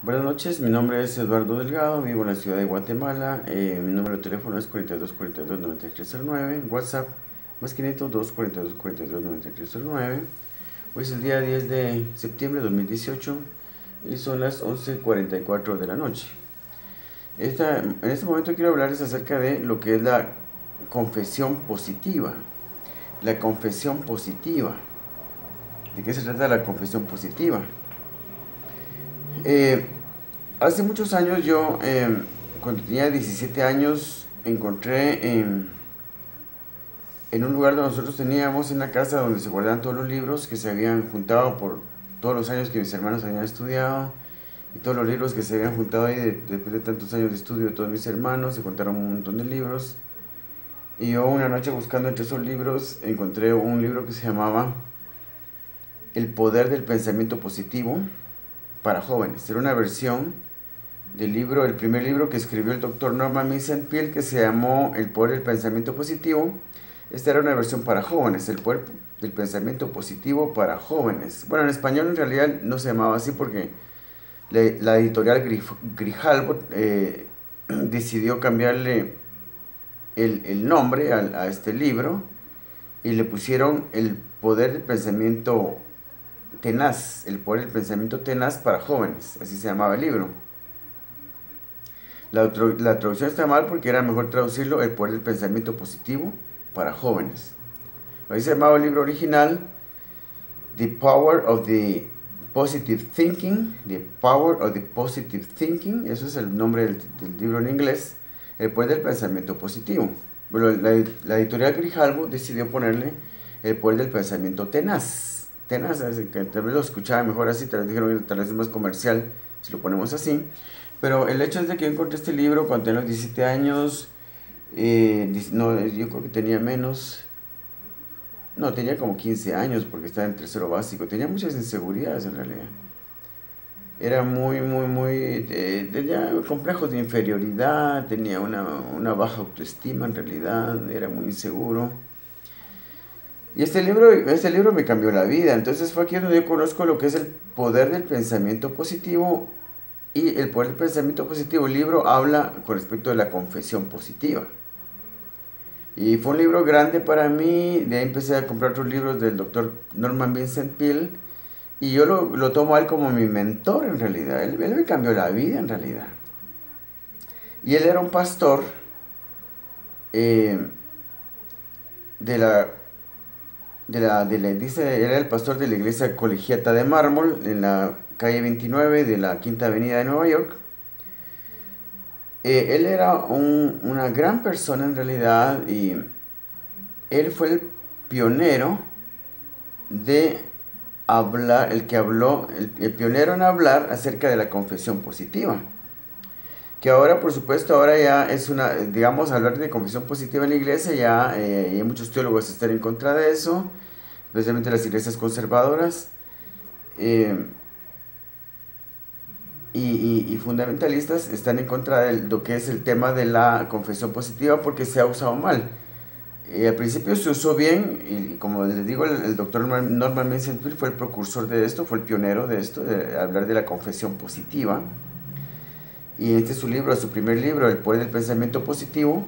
Buenas noches, mi nombre es Eduardo Delgado, vivo en la ciudad de Guatemala. Mi número de teléfono es 4242-9309, WhatsApp más 502 4242-9309. Hoy es el día 10 de septiembre de 2018 y son las 11:44 de la noche. En este momento quiero hablarles acerca de lo que es la confesión positiva. La confesión positiva. ¿De qué se trata la confesión positiva? Eh, Hace muchos años cuando tenía 17 años, encontré en un lugar donde nosotros teníamos una casa donde se guardaban todos los libros que se habían juntado por todos los años que mis hermanos habían estudiado y todos los libros que se habían juntado ahí después de tantos años de estudio de todos mis hermanos. Se contaron un montón de libros y yo una noche buscando entre esos libros encontré un libro que se llamaba El poder del pensamiento positivo para jóvenes. Era una versión del libro, el primer libro que escribió el doctor Norman Vincent Peale, que se llamó El poder del pensamiento positivo. Esta era una versión para jóvenes, el poder del pensamiento positivo para jóvenes. Bueno, en español en realidad no se llamaba así porque la editorial Grijalbo decidió cambiarle el nombre a este libro y le pusieron El poder del pensamiento tenaz, el poder del pensamiento tenaz para jóvenes, así se llamaba el libro. La traducción está mal porque era mejor traducirlo El poder del pensamiento positivo para jóvenes. Ahí se llamaba el libro original The Power of the Positive Thinking. The Power of the Positive Thinking. Eso es el nombre del libro en inglés. El poder del pensamiento positivo. Bueno, la editorial Grijalbo decidió ponerle El poder del pensamiento tenaz. Tenaz, que tal vez lo escuchaba mejor así, tal vez dijeron que tal vez es más comercial si lo ponemos así. Pero el hecho es de que yo encontré este libro cuando tenía los 17 años. No, yo creo que tenía menos. No, tenía como 15 años porque estaba en tercero básico. Tenía muchas inseguridades en realidad. Era tenía complejos de inferioridad, tenía una baja autoestima en realidad, era muy inseguro. Y este libro me cambió la vida. Entonces fue aquí donde yo conozco lo que es el poder del pensamiento positivo. Y el poder del pensamiento positivo, el libro habla con respecto de la confesión positiva. Y fue un libro grande para mí. De ahí empecé a comprar otros libros del doctor Norman Vincent Peale. Y yo lo tomo a él como mi mentor en realidad. Él me cambió la vida en realidad. Y él era un pastor eh, de la, dice, él era el pastor de la iglesia colegiata de mármol en la calle 29 de la Quinta Avenida de Nueva York. Él era una gran persona en realidad y él fue el pionero de hablar, el pionero en hablar acerca de la confesión positiva. Que ahora, por supuesto, ahora ya es digamos, hablar de confesión positiva en la iglesia, ya hay muchos teólogos que están en contra de eso, especialmente las iglesias conservadoras eh, y fundamentalistas están en contra de lo que es el tema de la confesión positiva porque se ha usado mal. Al principio se usó bien y como les digo, el doctor Norman Vincent Peale fue el precursor de esto, fue el pionero de esto, de hablar de la confesión positiva. Y este es su libro, su primer libro, El poder del pensamiento positivo.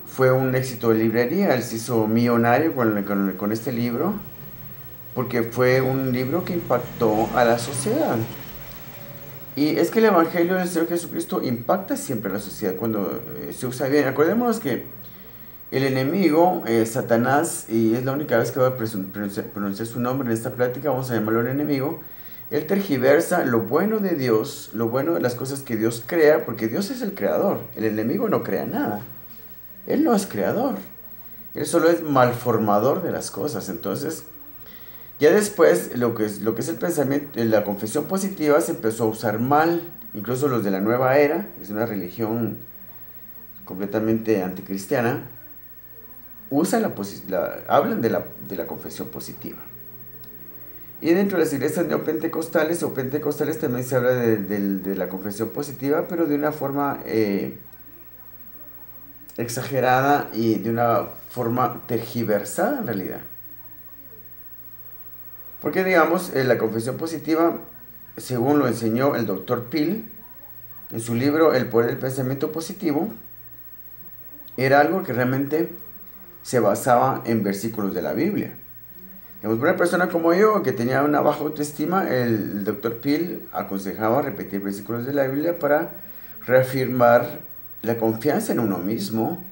Fue un éxito de librería, él se hizo millonario con este libro porque fue un libro que impactó a la sociedad. Y es que el Evangelio del Señor Jesucristo impacta siempre a la sociedad cuando se usa bien. Acordémonos que el enemigo, Satanás, y es la única vez que voy a pronunciar su nombre en esta plática, vamos a llamarlo el enemigo. Él tergiversa lo bueno de Dios, lo bueno de las cosas que Dios crea, porque Dios es el creador. El enemigo no crea nada. Él no es creador. Él solo es malformador de las cosas. Entonces, ya después, lo que es el pensamiento, la confesión positiva se empezó a usar mal. Incluso los de la nueva era, es una religión completamente anticristiana, hablan de la confesión positiva. Y dentro de las iglesias neopentecostales o pentecostales también se habla de la confesión positiva, pero de una forma exagerada y de una forma tergiversada en realidad. Porque digamos, la confesión positiva según lo enseñó el doctor Peel en su libro El poder del pensamiento positivo, era algo que realmente se basaba en versículos de la Biblia. Digamos, una persona como yo, que tenía una baja autoestima, el doctor Peel aconsejaba repetir versículos de la Biblia para reafirmar la confianza en uno mismo.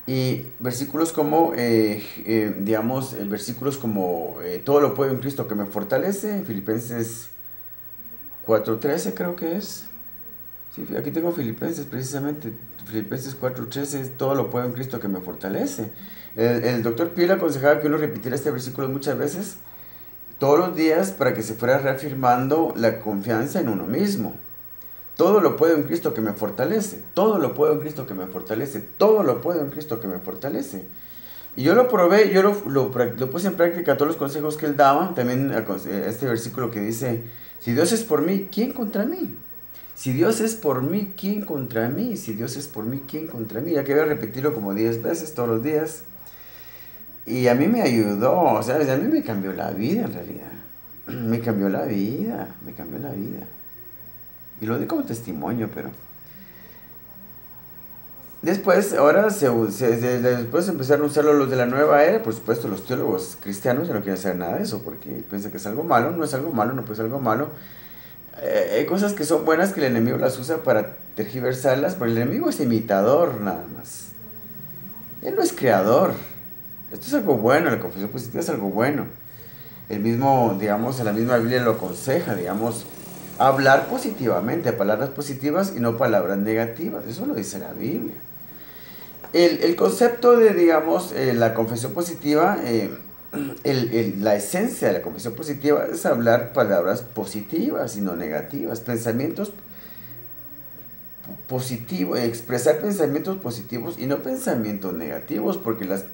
Y versículos como, versículos como todo lo puedo en Cristo que me fortalece, Filipenses 4:13 creo que es. Sí, aquí tengo Filipenses precisamente, Filipenses 4:13, todo lo puedo en Cristo que me fortalece. El doctor Peel aconsejaba que uno repitiera este versículo muchas veces, todos los días, para que se fuera reafirmando la confianza en uno mismo. Todo lo puedo en Cristo que me fortalece, todo lo puedo en Cristo que me fortalece, todo lo puedo en Cristo que me fortalece. Y yo lo probé, yo lo puse en práctica, todos los consejos que él daba, también este versículo que dice, si Dios es por mí, ¿quién contra mí? Si Dios es por mí, ¿quién contra mí? Si Dios es por mí, ¿quién contra mí? Ya que voy a repetirlo como 10 veces todos los días. Y a mí me ayudó, ¿sabes? A mí me cambió la vida en realidad. Me cambió la vida, me cambió la vida. Y lo di como testimonio, pero... Después, ahora, después empezaron a usarlo los de la nueva era, por supuesto los teólogos cristianos ya no quieren hacer nada de eso, porque piensan que es algo malo, no es algo malo, no puede ser algo malo. Hay cosas que son buenas que el enemigo las usa para tergiversarlas, pero el enemigo es imitador nada más. Él no es creador. Esto es algo bueno, la confesión positiva es algo bueno. El mismo, digamos, en la misma Biblia lo aconseja, digamos, hablar positivamente, palabras positivas y no palabras negativas. Eso lo dice la Biblia. El concepto de, digamos, la confesión positiva, la esencia de la confesión positiva es hablar palabras positivas y no negativas, pensamientos positivos, expresar pensamientos positivos y no pensamientos negativos, porque las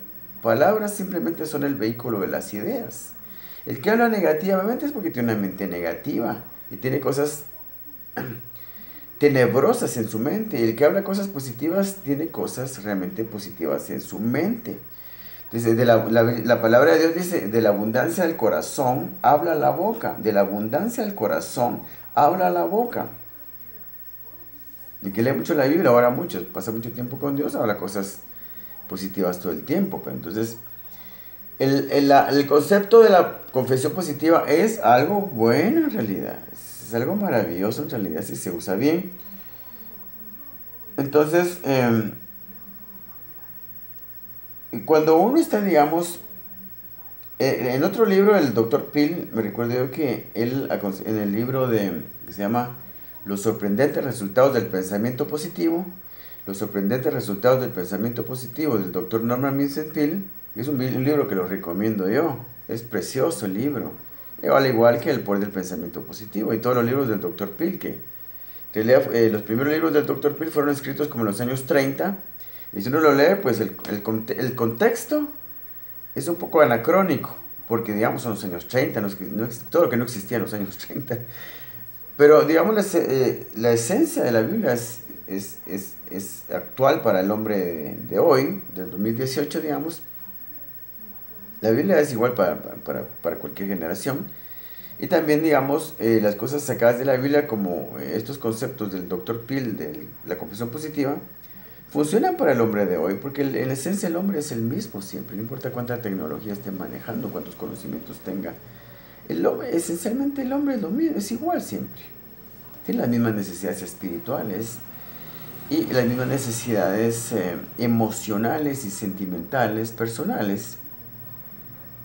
palabras simplemente son el vehículo de las ideas. El que habla negativamente es porque tiene una mente negativa y tiene cosas tenebrosas en su mente. Y el que habla cosas positivas tiene cosas realmente positivas en su mente. Entonces, la palabra de Dios dice, de la abundancia del corazón habla la boca. De la abundancia del corazón habla la boca. Y que lee mucho la Biblia, ora mucho, pasa mucho tiempo con Dios, habla cosas positivas todo el tiempo. Pero entonces, el concepto de la confesión positiva es algo bueno en realidad. Es algo maravilloso en realidad si se usa bien. Entonces, cuando uno está, digamos, en otro libro, el doctor Peel, me recuerdo yo que él, en el libro que se llama Los sorprendentes resultados del pensamiento positivo, los sorprendentes resultados del pensamiento positivo del doctor Norman Vincent Peale, es un libro que lo recomiendo yo, es precioso el libro, al igual que El poder del pensamiento positivo y todos los libros del doctor Peale, los primeros libros del doctor Peale fueron escritos como en los años 30, y si uno lo lee, pues el contexto es un poco anacrónico, porque digamos son los años 30, todo lo que no existía en los años 30. Pero digamos la esencia de la Biblia es actual para el hombre de hoy, del 2018, digamos. La Biblia es igual para cualquier generación. Y también, digamos, las cosas sacadas de la Biblia, como estos conceptos del doctor Peel, de la confesión positiva, funcionan para el hombre de hoy, porque en esencia el hombre es el mismo siempre, no importa cuánta tecnología esté manejando, cuántos conocimientos tenga. Esencialmente el hombre es lo mismo, es igual siempre. Tiene las mismas necesidades espirituales y las mismas necesidades emocionales y sentimentales, personales.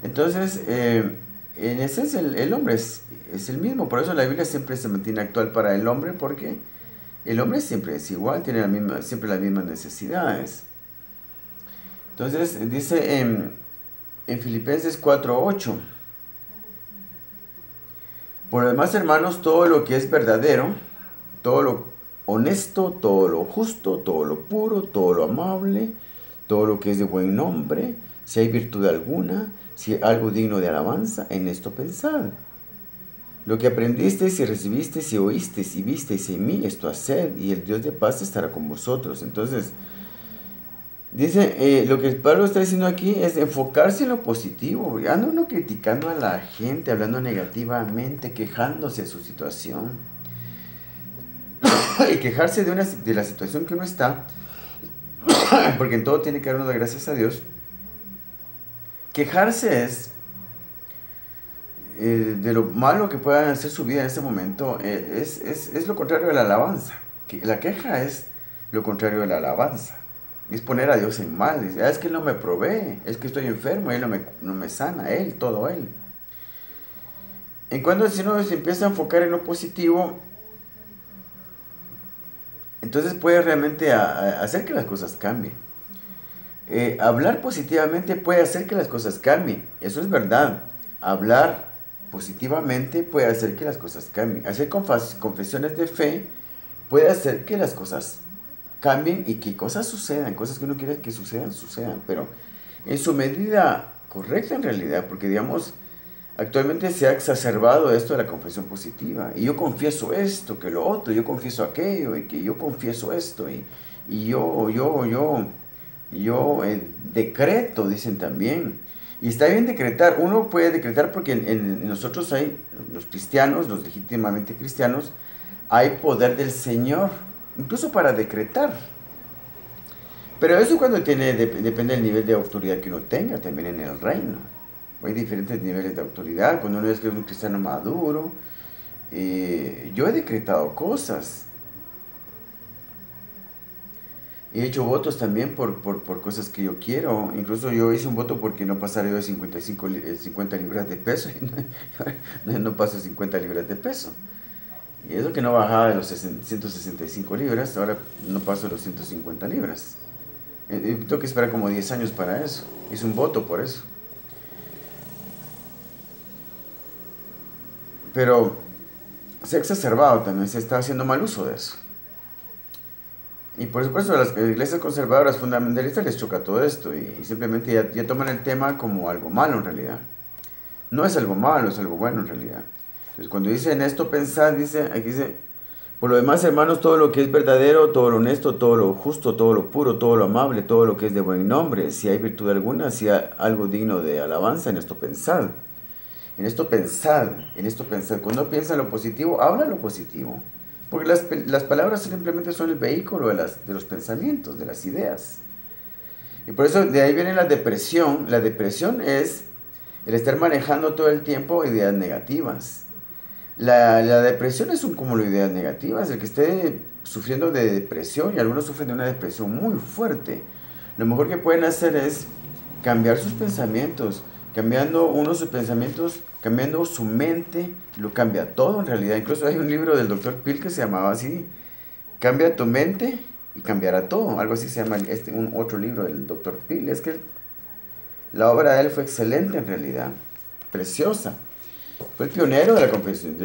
Entonces, en esencia el hombre es el mismo, por eso la Biblia siempre se mantiene actual para el hombre, porque el hombre siempre es igual, tiene siempre las mismas necesidades. Entonces, dice en Filipenses 4:8, por lo demás, hermanos, todo lo que es verdadero, todo lo honesto, todo lo justo, todo lo puro, todo lo amable, todo lo que es de buen nombre, si hay virtud alguna, si hay algo digno de alabanza, en esto pensad. Lo que aprendisteis y recibisteis y oísteis y visteis en mí, esto haced, y el Dios de paz estará con vosotros. Entonces, Dice, lo que Pablo está diciendo aquí es enfocarse en lo positivo, ya no criticando a la gente, hablando negativamente, quejándose de su situación. Y quejarse de la situación que uno está, porque en todo tiene que dar uno de gracias a Dios. Quejarse es de lo malo que pueda hacer su vida en ese momento, es lo contrario de la alabanza. La queja es lo contrario de la alabanza. Es poner a Dios en mal. Dice, es que Él no me provee, es que estoy enfermo, Él no me sana, Él, todo Él. En cuanto si uno se empieza a enfocar en lo positivo, entonces puede realmente hacer que las cosas cambien. Hablar positivamente puede hacer que las cosas cambien. Eso es verdad. Hablar positivamente puede hacer que las cosas cambien. Hacer confesiones de fe puede hacer que las cosas cambien y que cosas sucedan, cosas que uno quiere que sucedan, sucedan, pero en su medida correcta en realidad, porque digamos, actualmente se ha exacerbado esto de la confesión positiva, y yo confieso esto, que lo otro, yo confieso aquello, y que yo confieso esto, y yo decreto, dicen también. Y está bien decretar, uno puede decretar porque en nosotros hay, los cristianos, los legítimamente cristianos, hay poder del Señor, incluso para decretar. Pero eso cuando depende del nivel de autoridad que uno tenga también en el reino. Hay diferentes niveles de autoridad, cuando uno es un cristiano maduro. Yo he decretado cosas. He hecho votos también por cosas que yo quiero. Incluso yo hice un voto porque no pasara yo de 50 libras de peso. Y no paso 50 libras de peso. Y eso que no bajaba de los 165 libras, ahora no paso de los 150 libras. Tengo que esperar como 10 años para eso. Hice un voto por eso. Pero se ha exacerbado también, se está haciendo mal uso de eso. Y por supuesto a las iglesias conservadoras fundamentalistas les choca todo esto y simplemente ya toman el tema como algo malo en realidad. No es algo malo, es algo bueno en realidad. Entonces cuando dice en esto pensad, aquí dice, por lo demás hermanos, todo lo que es verdadero, todo lo honesto, todo lo justo, todo lo puro, todo lo amable, todo lo que es de buen nombre, si hay virtud alguna, si hay algo digno de alabanza, en esto pensad. En esto pensad, en esto pensad. Cuando piensa en lo positivo, habla lo positivo. Porque las palabras simplemente son el vehículo de los pensamientos, de las ideas. Y por eso de ahí viene la depresión. La depresión es el estar manejando todo el tiempo ideas negativas. La depresión es un cúmulo de ideas negativas. El que esté sufriendo de depresión, y algunos sufren de una depresión muy fuerte, lo mejor que pueden hacer es cambiar sus pensamientos. Cambiando uno sus pensamientos, cambiando su mente, lo cambia todo en realidad. Incluso hay un libro del Dr. Phil que se llamaba así, Cambia tu mente y cambiará todo. Algo así se llama un otro libro del Dr. Phil. Es que la obra de él fue excelente en realidad, preciosa. Fue el pionero de la confesión,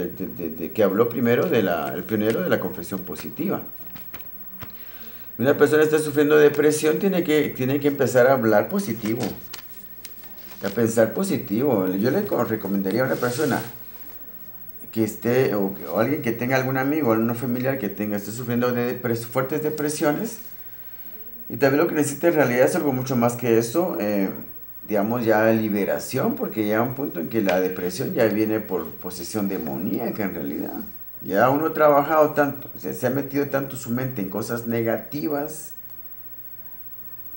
que habló primero el pionero de la confesión positiva. Una persona está sufriendo de depresión, tiene que empezar a hablar positivo, a pensar positivo. Yo le recomendaría a una persona que esté, o alguien que tenga algún amigo, algún familiar que esté sufriendo de fuertes depresiones, y también lo que necesita en realidad es algo mucho más que eso, digamos ya liberación, porque llega un punto en que la depresión ya viene por posesión demoníaca en realidad. Ya uno ha trabajado tanto, o sea, se ha metido tanto su mente en cosas negativas,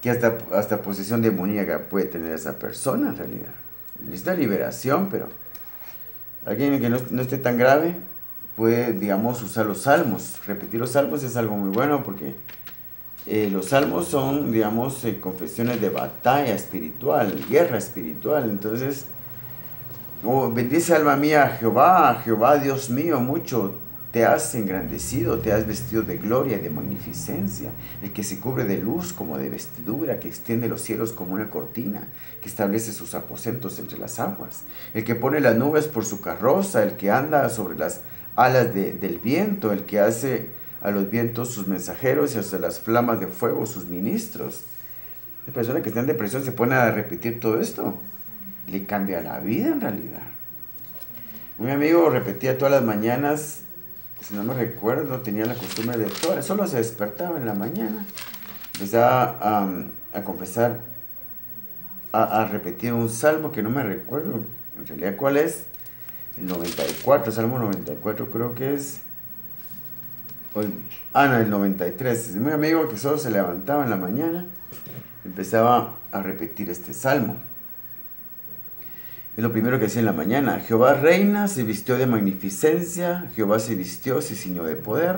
que hasta posesión demoníaca puede tener esa persona en realidad. Necesita liberación, pero alguien que no esté tan grave puede, digamos, usar los salmos. Repetir los salmos es algo muy bueno porque los salmos son, digamos, confesiones de batalla espiritual, guerra espiritual. Entonces, bendice alma mía a Jehová, Dios mío, mucho te has engrandecido, te has vestido de gloria y de magnificencia, el que se cubre de luz como de vestidura, que extiende los cielos como una cortina, que establece sus aposentos entre las aguas, el que pone las nubes por su carroza, el que anda sobre las alas del viento, el que hace a los vientos sus mensajeros y hacia las flamas de fuego sus ministros. La persona que está en depresión se pone a repetir todo esto, le cambia la vida en realidad. Un amigo repetía todas las mañanas, si no me recuerdo, tenía la costumbre de todo, solo se despertaba en la mañana, empezaba a confesar, a repetir un salmo que no me recuerdo en realidad cuál es, el 94, Salmo 94 creo que es, o no, el 93. Es muy amigo que solo se levantaba en la mañana, empezaba a repetir este salmo. Es lo primero que decía en la mañana: Jehová reina, se vistió de magnificencia, Jehová se vistió, se ciñó de poder,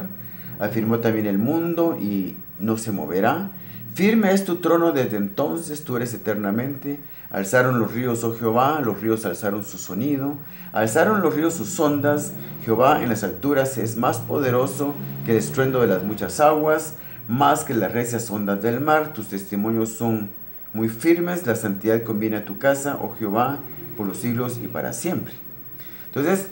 afirmó también el mundo y no se moverá. Firme es tu trono desde entonces, tú eres eternamente. Alzaron los ríos, oh Jehová, los ríos alzaron su sonido. Alzaron los ríos sus ondas. Jehová en las alturas es más poderoso que el estruendo de las muchas aguas, más que las recias ondas del mar. Tus testimonios son muy firmes, la santidad conviene a tu casa, oh Jehová, por los siglos y para siempre. Entonces,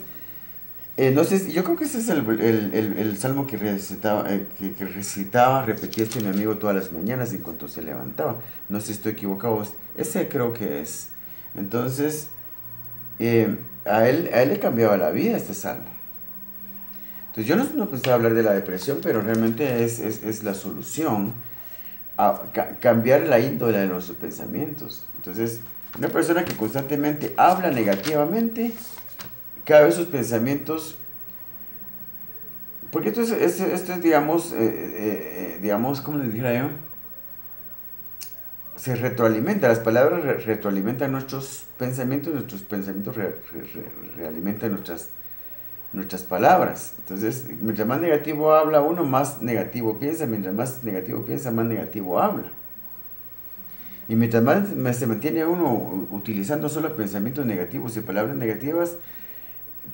no sé, yo creo que ese es el salmo que recitaba, repetía mi amigo todas las mañanas en cuanto se levantaba. No sé si estoy equivocado, ese creo que es. Entonces, a él le cambiaba la vida este salmo. Entonces, yo no pensaba hablar de la depresión, pero realmente es la solución a cambiar la índole de nuestros pensamientos. Entonces, una persona que constantemente habla negativamente, cada vez sus pensamientos, porque esto es digamos, ¿cómo les dijera yo? Se retroalimenta, las palabras retroalimentan nuestros pensamientos realimentan nuestras palabras. Entonces, mientras más negativo habla uno, más negativo piensa, mientras más negativo piensa, más negativo habla. Y mientras más se mantiene uno utilizando solo pensamientos negativos y palabras negativas,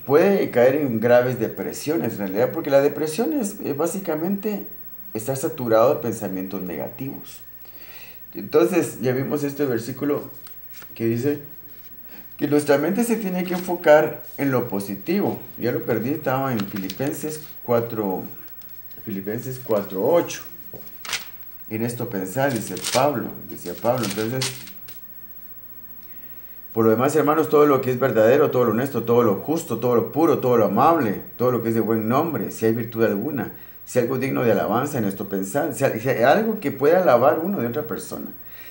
puede caer en graves depresiones en realidad, porque la depresión es básicamente estar saturado de pensamientos negativos. Entonces, ya vimos este versículo que dice que nuestra mente se tiene que enfocar en lo positivo. Ya lo perdí, estaba en Filipenses 4:8. En esto pensar, decía Pablo. Entonces, por lo demás, hermanos, todo lo que es verdadero, todo lo honesto, todo lo justo, todo lo puro, todo lo amable, todo lo que es de buen nombre, si hay virtud alguna, si hay algo digno de alabanza en esto pensar, si hay algo que pueda alabar uno de otra persona.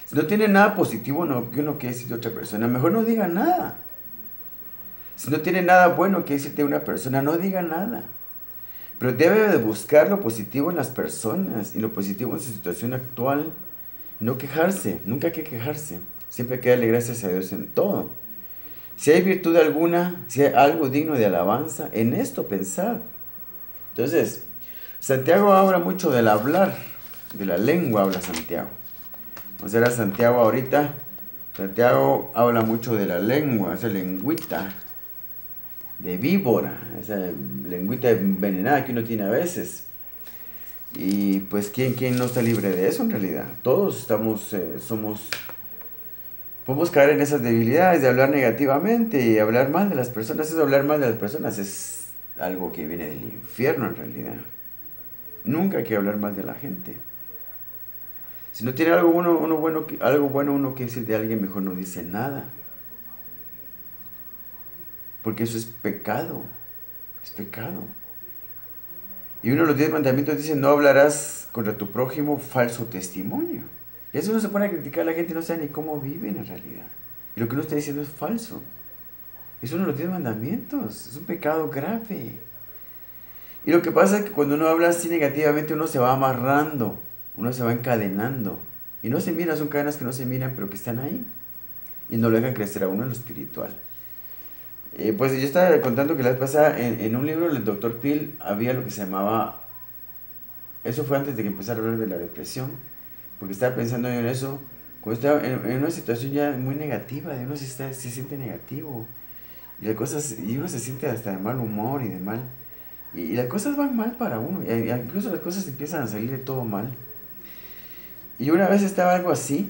Si no tiene nada positivo que uno quiere decir de otra persona, mejor no diga nada. Si no tiene nada bueno que decirte de una persona, no diga nada. Pero debe de buscar lo positivo en las personas y lo positivo en su situación actual. No quejarse, nunca hay que quejarse. Siempre hay que darle gracias a Dios en todo. Si hay virtud alguna, si hay algo digno de alabanza, en esto pensad. Entonces, Santiago habla mucho del hablar, de la lengua habla Santiago. Vamos a ver a Santiago ahorita. Santiago habla mucho de la lengua, esa lengüita de víbora, esa lengüita envenenada que uno tiene a veces. Y pues, ¿quién no está libre de eso en realidad? Todos podemos caer en esas debilidades de hablar negativamente y hablar mal de las personas. Eso, hablar mal de las personas, es algo que viene del infierno en realidad. Nunca hay que hablar mal de la gente. Si no tiene algo bueno uno que decir de alguien, mejor no dice nada. Porque eso es pecado. Es pecado. Y uno de los 10 mandamientos dice: no hablarás contra tu prójimo falso testimonio. Y eso uno se pone a criticar a la gente y no sabe ni cómo viven en realidad. Y lo que uno está diciendo es falso. Es uno de los 10 mandamientos. Es un pecado grave. Y lo que pasa es que cuando uno habla así negativamente, uno se va amarrando, uno se va encadenando. Y no se mira, son cadenas que no se miran, pero que están ahí. Y no lo dejan crecer a uno en lo espiritual. Pues yo estaba contando que la vez pasada, en un libro del Dr. Phil, había lo que se llamaba... Eso fue antes de que empezara a hablar de la depresión, porque estaba pensando en eso, cuando estaba en una situación ya muy negativa, de uno se siente negativo, y uno se siente hasta de mal humor y de mal... Y las cosas van mal para uno, incluso las cosas empiezan a salir de todo mal. Y una vez estaba algo así,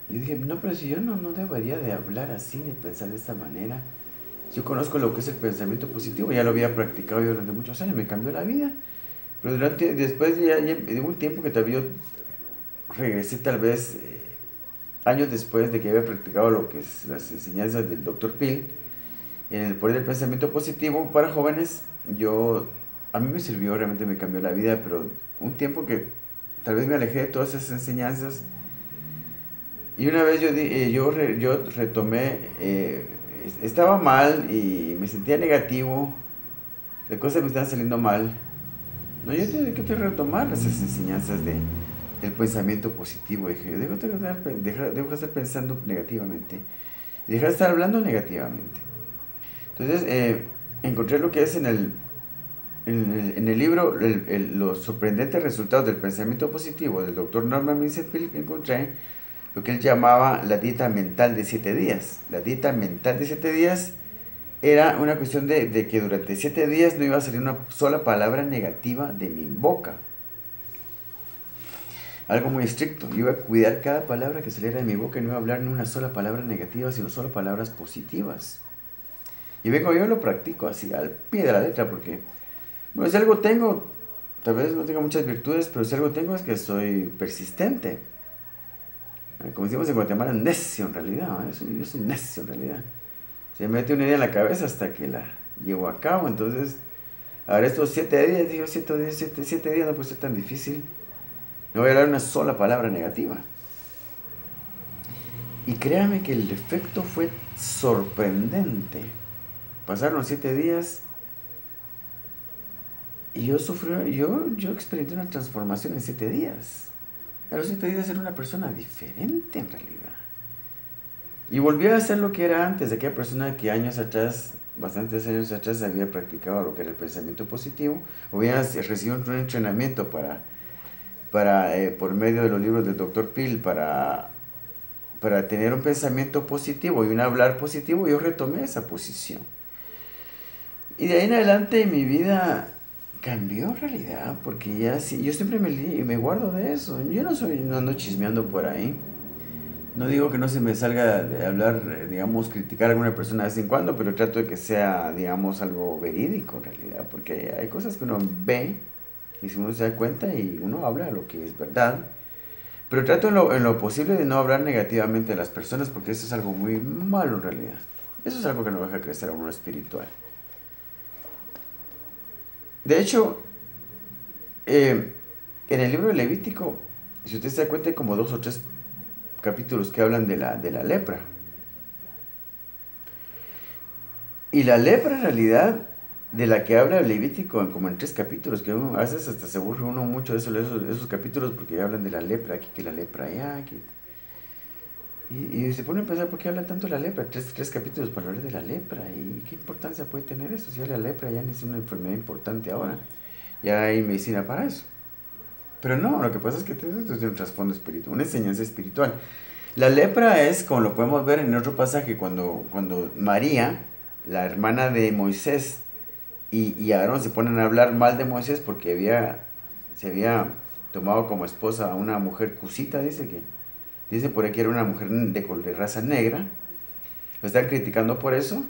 y dije, no, pero si yo no debería de hablar así ni pensar de esta manera. Yo conozco lo que es el pensamiento positivo, ya lo había practicado yo durante muchos años, me cambió la vida. Pero después de un tiempo que todavía regresé tal vez años después de que había practicado lo que es las enseñanzas del Dr. Phil, en el poder del pensamiento positivo para jóvenes, a mí me sirvió, realmente me cambió la vida, pero un tiempo que tal vez me alejé de todas esas enseñanzas. Y una vez yo retomé, estaba mal y me sentía negativo, las cosas me estaban saliendo mal. No, yo tengo que retomar esas enseñanzas del pensamiento positivo. Dije, dejo de estar pensando negativamente y dejar de estar hablando negativamente. Entonces, encontré lo que es en el libro Los sorprendentes resultados del pensamiento positivo del doctor Norman Vincent Peale. Encontré lo que él llamaba la dieta mental de 7 días. La dieta mental de 7 días era una cuestión de que durante 7 días no iba a salir una sola palabra negativa de mi boca. Algo muy estricto. Yo iba a cuidar cada palabra que saliera de mi boca y no iba a hablar ni una sola palabra negativa, sino solo palabras positivas. Y vengo yo lo practico así, al pie de la letra, porque, bueno, si algo tengo, tal vez no tenga muchas virtudes, pero si algo tengo es que soy persistente. Como decimos en Guatemala, necio en realidad. Yo soy necio en realidad. Se me mete una idea en la cabeza hasta que la llevo a cabo. Entonces, ahora estos 7 días, digo, 7 días no puede ser tan difícil. No voy a hablar una sola palabra negativa. Y créame que el efecto fue sorprendente. Pasaron 7 días y yo experimenté una transformación en 7 días. A los 7 días era una persona diferente en realidad. Y volví a hacer lo que era antes, de aquella persona que años atrás, bastantes años atrás, había practicado lo que era el pensamiento positivo, había recibido un entrenamiento por medio de los libros del Dr. Peale para tener un pensamiento positivo y un hablar positivo. Yo retomé esa posición. Y de ahí en adelante mi vida cambió en realidad, porque ya sí, yo siempre me guardo de eso. Yo no ando chismeando por ahí. No digo que no se me salga de hablar, digamos, criticar a alguna persona de vez en cuando, pero trato de que sea, digamos, algo verídico en realidad, porque hay cosas que uno ve y si uno se da cuenta y uno habla lo que es verdad. Pero trato en lo posible de no hablar negativamente de las personas, porque eso es algo muy malo en realidad. Eso es algo que no deja crecer a uno espiritual. De hecho, en el libro de Levítico, si usted se da cuenta, hay como 2 o 3 capítulos que hablan de la lepra. Y la lepra en realidad, de la que habla el Levítico, como en 3 capítulos, que a veces hasta se aburre uno mucho de esos capítulos porque hablan de la lepra aquí, que la lepra allá, y se pone a pensar por qué habla tanto de la lepra. 3 capítulos para hablar de la lepra, y qué importancia puede tener eso, si la lepra ya no es una enfermedad importante ahora, ya hay medicina para eso. Pero no, lo que pasa es que tiene un trasfondo espiritual, una enseñanza espiritual. La lepra es, como lo podemos ver en otro pasaje, cuando María, la hermana de Moisés, y Aarón se ponen a hablar mal de Moisés porque se había tomado como esposa a una mujer cusita, dice por aquí que era una mujer de raza negra. Lo están criticando por eso.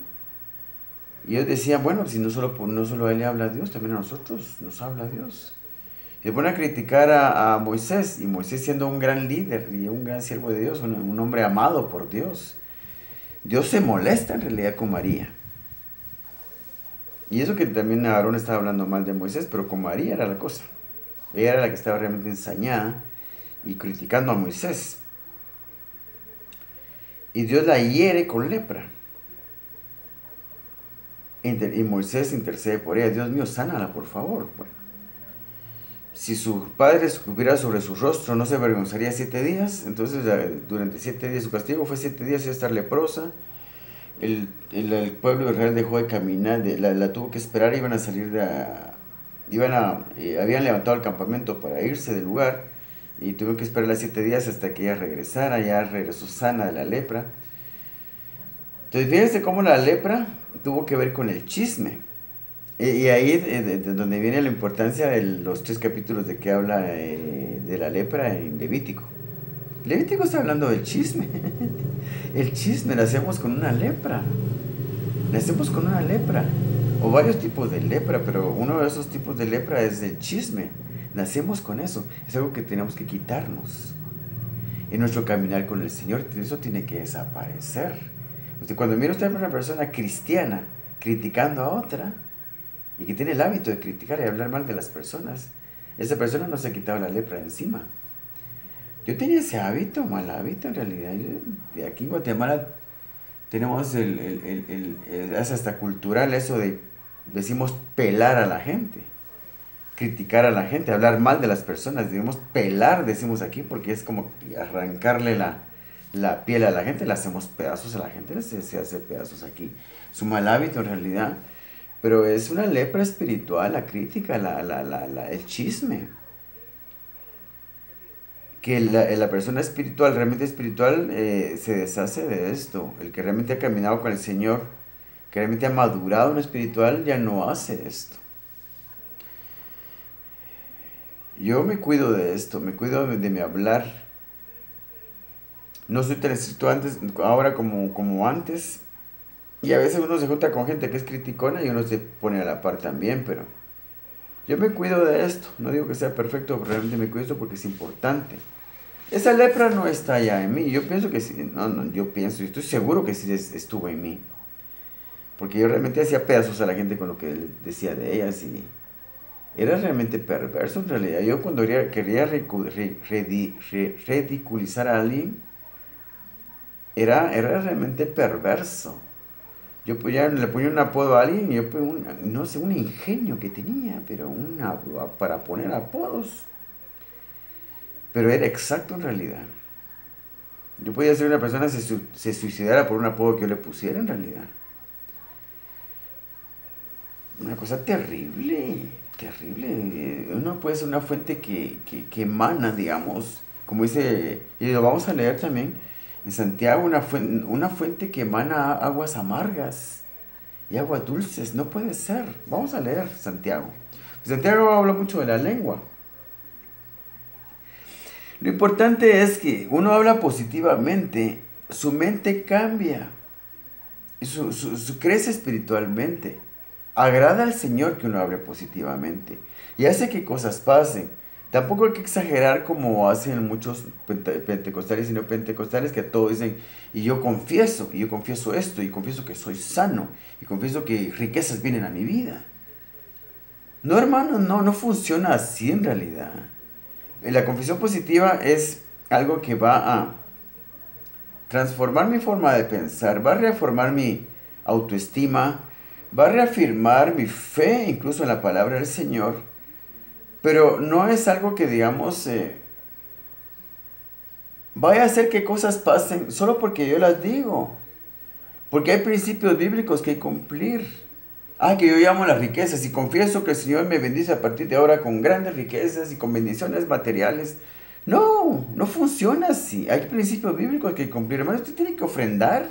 Y ellos decían, bueno, si no solo a él le habla Dios, también a nosotros nos habla Dios. Y se ponen a criticar a Moisés, y Moisés siendo un gran líder y un gran siervo de Dios, un hombre amado por Dios. Dios se molesta en realidad con María. Y eso que también Aarón estaba hablando mal de Moisés, pero con María era la cosa. Ella era la que estaba realmente ensañada y criticando a Moisés. Y Dios la hiere con lepra. Y Moisés intercede por ella. Dios mío, sánala, por favor. Bueno, si su padre escupiera sobre su rostro, ¿no se avergonzaría 7 días? Entonces, durante 7 días, su castigo fue 7 días de estar leprosa. El pueblo de Israel dejó de caminar, la tuvo que esperar, iban a salir habían levantado el campamento para irse del lugar y tuvieron que esperar 7 días hasta que ella regresara. Ya regresó sana de la lepra. Entonces fíjense cómo la lepra tuvo que ver con el chisme. Y ahí es donde viene la importancia de los 3 capítulos de que habla de la lepra en Levítico. Levítico está hablando del chisme. El chisme lo hacemos con una lepra. Nacemos con una lepra, o varios tipos de lepra, pero uno de esos tipos de lepra es el chisme. Nacemos con eso, es algo que tenemos que quitarnos. En nuestro caminar con el Señor, eso tiene que desaparecer. Cuando mira usted a una persona cristiana criticando a otra, y que tiene el hábito de criticar y hablar mal de las personas, esa persona no se ha quitado la lepra de encima. Yo tenía ese hábito, mal hábito en realidad. Aquí en Guatemala tenemos es hasta cultural eso de, decimos, pelar a la gente, criticar a la gente, hablar mal de las personas. Digamos, pelar, decimos aquí, porque es como arrancarle la piel a la gente, le hacemos pedazos a la gente, se hace pedazos aquí. Es un mal hábito en realidad, pero es una lepra espiritual, la crítica, el chisme. Que la persona espiritual, realmente espiritual, se deshace de esto. El que realmente ha caminado con el Señor, que realmente ha madurado en lo espiritual, ya no hace esto. Yo me cuido de esto, me cuido de mi hablar. No soy tan estricto ahora como antes. Y a veces uno se junta con gente que es criticona y uno se pone a la par también, pero yo me cuido de esto. No digo que sea perfecto, pero realmente me cuido de esto porque es importante. Esa lepra no está ya en mí. Yo pienso que sí. No, yo pienso, y estoy seguro que sí estuvo en mí. Porque yo realmente hacía pedazos a la gente con lo que decía de ellas y era realmente perverso en realidad. Yo cuando quería ridiculizar a alguien, era realmente perverso. Yo le ponía un apodo a alguien y yo no sé, un ingenio que tenía, pero para poner apodos. Pero era exacto en realidad. Yo podía ser una persona que se suicidara por un apodo que yo le pusiera en realidad. Una cosa terrible, terrible. Uno puede ser una fuente que emana, digamos, como dice, y lo vamos a leer también en Santiago, una fuente que emana aguas amargas y aguas dulces. No puede ser. Vamos a leer Santiago. Santiago habla mucho de la lengua. Lo importante es que uno habla positivamente, su mente cambia, crece espiritualmente. Agrada al Señor que uno hable positivamente y hace que cosas pasen. Tampoco hay que exagerar como hacen muchos pentecostales y no pentecostales que a todos dicen, y yo confieso esto, y confieso que soy sano, y confieso que riquezas vienen a mi vida. No, hermano, no funciona así en realidad. La confesión positiva es algo que va a transformar mi forma de pensar, va a reafirmar mi autoestima, va a reafirmar mi fe incluso en la palabra del Señor, pero no es algo que digamos vaya a hacer que cosas pasen solo porque yo las digo, porque hay principios bíblicos que cumplir. Que yo llamo las riquezas y confieso que el Señor me bendice a partir de ahora con grandes riquezas y con bendiciones materiales. No funciona así. Hay principios bíblicos que cumplir. Hermano, usted tiene que ofrendar.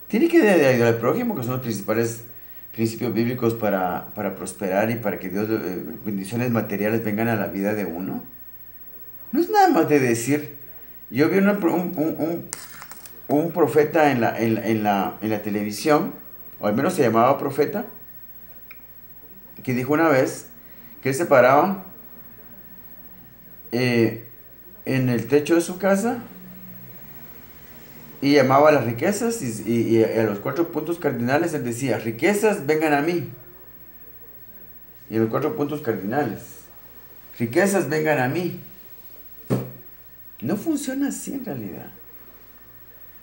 Tiene que ayudar al prójimo, que son los principales principios bíblicos para prosperar y para que Dios, bendiciones materiales vengan a la vida de uno. No es nada más de decir. Yo vi un profeta en la televisión, o al menos se llamaba profeta, que dijo una vez que él se paraba en el techo de su casa y llamaba a las riquezas y a los 4 puntos cardinales él decía, riquezas vengan a mí. Y los 4 puntos cardinales, riquezas vengan a mí. No funciona así en realidad.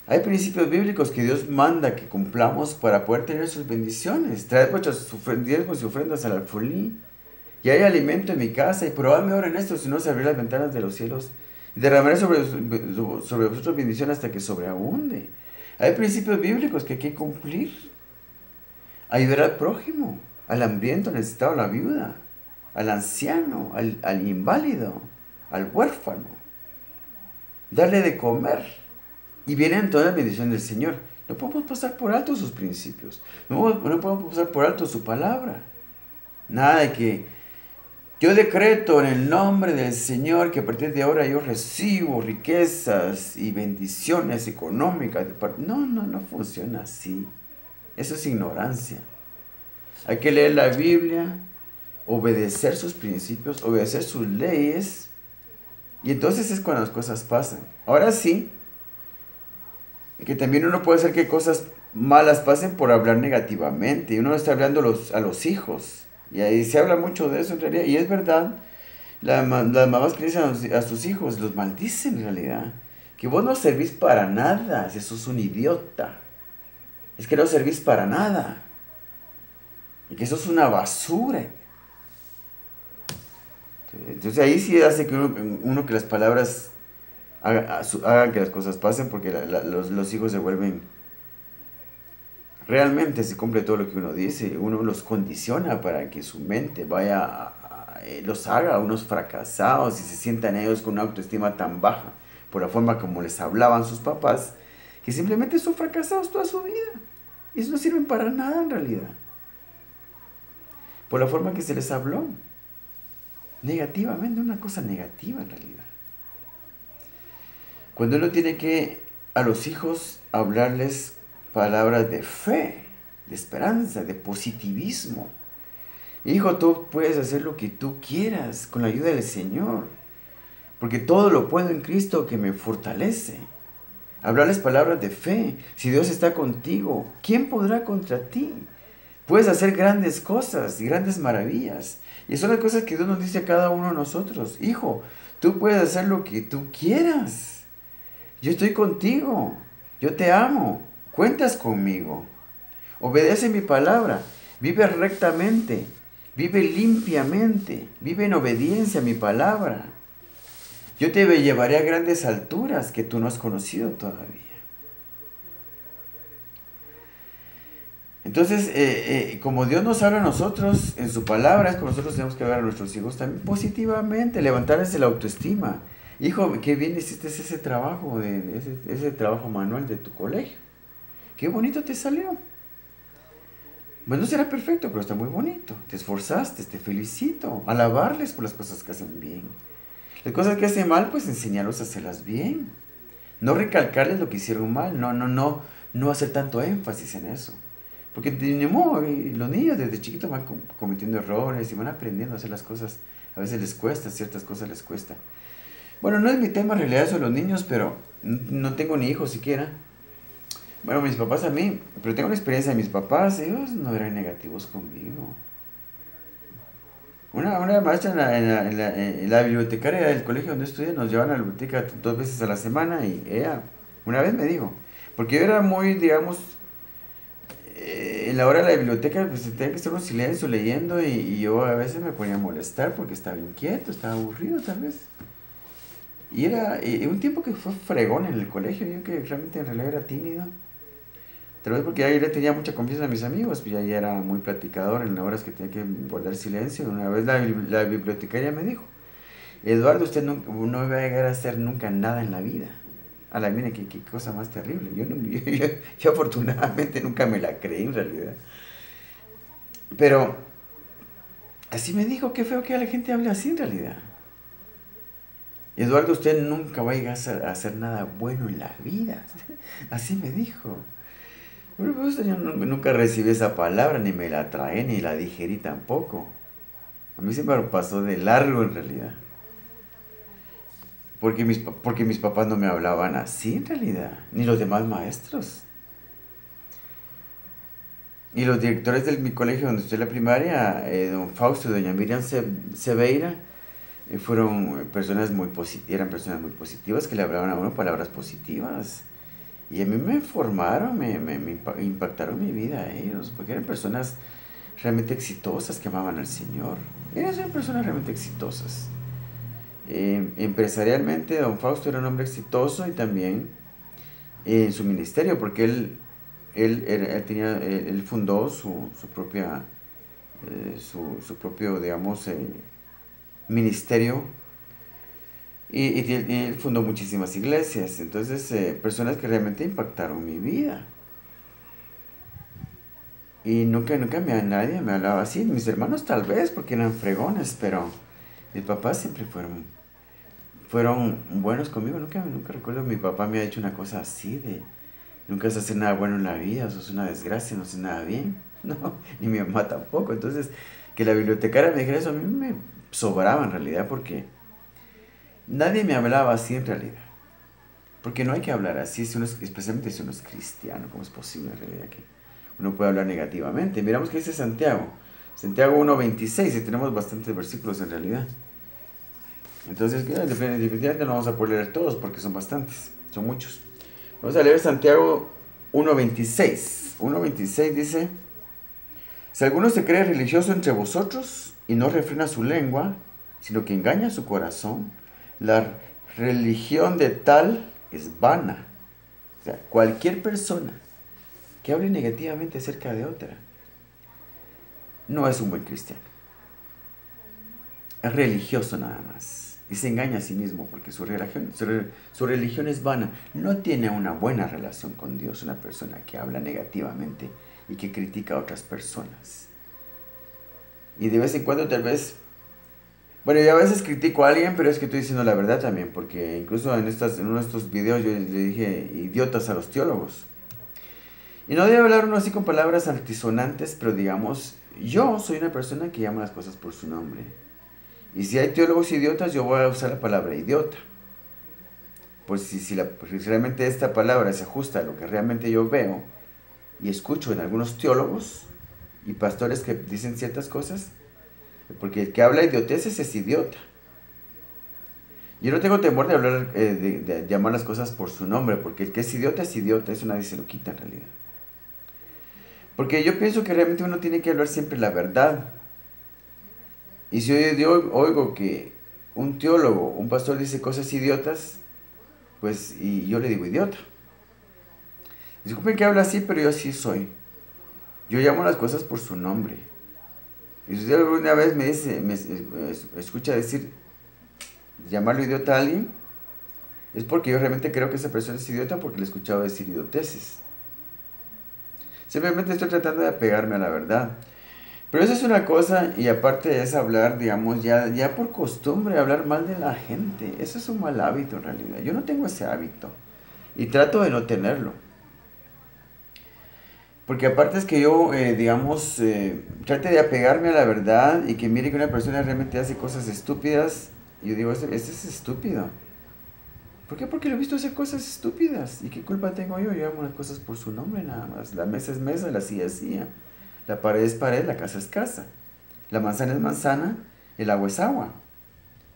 Hay principios bíblicos que Dios manda que cumplamos para poder tener sus bendiciones. Traed vuestros diezmos y ofrendas al alfolí. Y hay alimento en mi casa. Y probadme ahora en esto, si no se abrirán las ventanas de los cielos. Y derramaré sobre vosotros bendición hasta que sobreabunde. Hay principios bíblicos que hay que cumplir. Ayudar al prójimo, al hambriento, al necesitado, a la viuda, al anciano, al inválido, al huérfano. Darle de comer. Y vienen todas las bendiciones del Señor. No podemos pasar por alto sus principios. No podemos pasar por alto su palabra. Nada de que yo decreto en el nombre del Señor que a partir de ahora yo recibo riquezas y bendiciones económicas. No funciona así. Eso es ignorancia. Hay que leer la Biblia, obedecer sus principios, obedecer sus leyes. Y entonces es cuando las cosas pasan. Ahora sí, que también uno puede hacer que cosas malas pasen por hablar negativamente. Y uno está hablando a los hijos. Y ahí se habla mucho de eso en realidad. Y es verdad, las mamás que dicen a sus hijos, los maldicen en realidad. Que vos no servís para nada, si sos un idiota. Es que no servís para nada. Y que sos una basura. Entonces ahí sí hace que uno que las palabras hagan que las cosas pasen porque los hijos se vuelven... Realmente se cumple todo lo que uno dice, uno los condiciona para que su mente vaya, los haga unos fracasados y se sientan ellos con una autoestima tan baja por la forma como les hablaban sus papás, que simplemente son fracasados toda su vida. Y eso no sirve para nada en realidad. Por la forma que se les habló. Negativamente, una cosa negativa en realidad. Cuando uno tiene que a los hijos hablarles palabras de fe, de esperanza, de positivismo. Hijo, tú puedes hacer lo que tú quieras con la ayuda del Señor, porque todo lo puedo en Cristo que me fortalece. Hablarles palabras de fe. Si Dios está contigo, ¿quién podrá contra ti? Puedes hacer grandes cosas y grandes maravillas. Y son las cosas que Dios nos dice a cada uno de nosotros. Hijo, tú puedes hacer lo que tú quieras. Yo estoy contigo. Yo te amo. Cuentas conmigo. Obedece mi palabra. Vive rectamente. Vive limpiamente. Vive en obediencia a mi palabra. Yo te llevaré a grandes alturas que tú no has conocido todavía. Entonces, como Dios nos habla a nosotros en su palabra, es como nosotros tenemos que hablar a nuestros hijos también positivamente, levantarles la autoestima. Hijo, qué bien hiciste ese trabajo, ese trabajo manual de tu colegio. Qué bonito te salió. Bueno, no será perfecto, pero está muy bonito. Te esforzaste, te felicito. Alabarles por las cosas que hacen bien. Las cosas que hacen mal, pues enseñarlos a hacerlas bien. No recalcarles lo que hicieron mal. No hacer tanto énfasis en eso. Porque de modo, los niños desde chiquitos van cometiendo errores y van aprendiendo a hacer las cosas. A veces les cuesta, ciertas cosas les cuesta. Bueno, no es mi tema en realidad eso de los niños, pero no tengo ni hijos siquiera. Bueno, mis papás a mí, pero tengo una experiencia de mis papás, ellos no eran negativos conmigo. Una maestra en la bibliotecaria del colegio donde estudié nos llevaban a la biblioteca 2 veces a la semana y ella una vez me dijo, porque yo era muy, digamos, en la hora de la biblioteca pues tenía que estar en silencio leyendo y yo a veces me ponía a molestar porque estaba inquieto, estaba aburrido tal vez. Y era un tiempo que fue fregón en el colegio, yo que realmente en realidad era tímido. Tal vez porque ahí le tenía mucha confianza a mis amigos, pues ya era muy platicador en las horas que tenía que guardar silencio. Una vez la bibliotecaria me dijo, Eduardo, usted no va a llegar a hacer nunca nada en la vida. A la mira, qué cosa más terrible. Yo afortunadamente nunca me la creí en realidad. Pero así me dijo, qué feo que la gente hable así en realidad. Eduardo, usted nunca va a llegar a hacer nada bueno en la vida. Así me dijo. Bueno, pues yo nunca recibí esa palabra, ni me la tragué, ni la digerí tampoco. A mí se me pasó de largo en realidad. Porque mis papás no me hablaban así en realidad, ni los demás maestros. Y los directores de mi colegio donde estoy en la primaria, don Fausto y doña Miriam Seveira, fueron personas eran personas muy positivas que le hablaban a uno palabras positivas. Y a mí me formaron, me impactaron mi vida a ellos, porque eran personas realmente exitosas que amaban al Señor. Eran personas realmente exitosas. Empresarialmente, don Fausto era un hombre exitoso y también en su ministerio, porque él fundó su propia, su propio, digamos, ministerio y él fundó muchísimas iglesias. Entonces, personas que realmente impactaron mi vida. Y nunca nadie me hablaba así. Mis hermanos tal vez, porque eran fregones, pero mis papás siempre fueron buenos conmigo. Nunca recuerdo que mi papá me ha dicho una cosa así de, nunca se hace nada bueno en la vida, eso es una desgracia, no hace nada bien. No, ni mi mamá tampoco. Entonces, que la bibliotecaria me dijera eso a mí me sobraba en realidad porque nadie me hablaba así en realidad. Porque no hay que hablar así, especialmente si uno es cristiano. ¿Cómo es posible en realidad que uno puede hablar negativamente? Miramos que dice Santiago. Santiago 1:26, y tenemos bastantes versículos en realidad. Entonces, definitivamente no vamos a poder leer todos porque son bastantes, son muchos. Vamos a leer Santiago 1:26. 1:26 dice: si alguno se cree religioso entre vosotros y no refrena su lengua, sino que engaña su corazón, la religión de tal es vana. O sea, cualquier persona que hable negativamente acerca de otra no es un buen cristiano. Es religioso nada más. Y se engaña a sí mismo porque su religión es vana. No tiene una buena relación con Dios una persona que habla negativamente y que critica a otras personas. Y de vez en cuando tal vez... Bueno, yo a veces critico a alguien, pero es que estoy diciendo la verdad también, porque incluso en uno de estos videos yo le dije idiotas a los teólogos. Y no debe hablar uno así con palabras altisonantes, pero digamos, yo soy una persona que llama las cosas por su nombre. Y si hay teólogos idiotas, yo voy a usar la palabra idiota. Pues si realmente esta palabra se ajusta a lo que realmente yo veo y escucho en algunos teólogos y pastores que dicen ciertas cosas, porque el que habla idioteces es idiota. Yo no tengo temor de hablar, de llamar las cosas por su nombre, porque el que es idiota, eso nadie se lo quita en realidad. Porque yo pienso que realmente uno tiene que hablar siempre la verdad. Y si yo oigo que un teólogo, un pastor dice cosas idiotas, pues, y yo le digo idiota. Disculpen que habla así, pero yo así soy. Yo llamo las cosas por su nombre. Y si usted alguna vez me escucha decir, llamarlo idiota a alguien, es porque yo realmente creo que esa persona es idiota porque le he escuchado decir idioteces. Simplemente estoy tratando de apegarme a la verdad. Pero eso es una cosa, y aparte es hablar, digamos, ya por costumbre, hablar mal de la gente. Eso es un mal hábito en realidad. Yo no tengo ese hábito. Y trato de no tenerlo. Porque aparte es que yo, digamos, trate de apegarme a la verdad y que mire que una persona realmente hace cosas estúpidas. Y yo digo, este es estúpido. ¿Por qué? Porque lo he visto hacer cosas estúpidas. ¿Y qué culpa tengo yo? Yo llamo las cosas por su nombre nada más. La mesa es mesa, la silla es silla. La pared es pared, la casa es casa. La manzana es manzana, el agua es agua.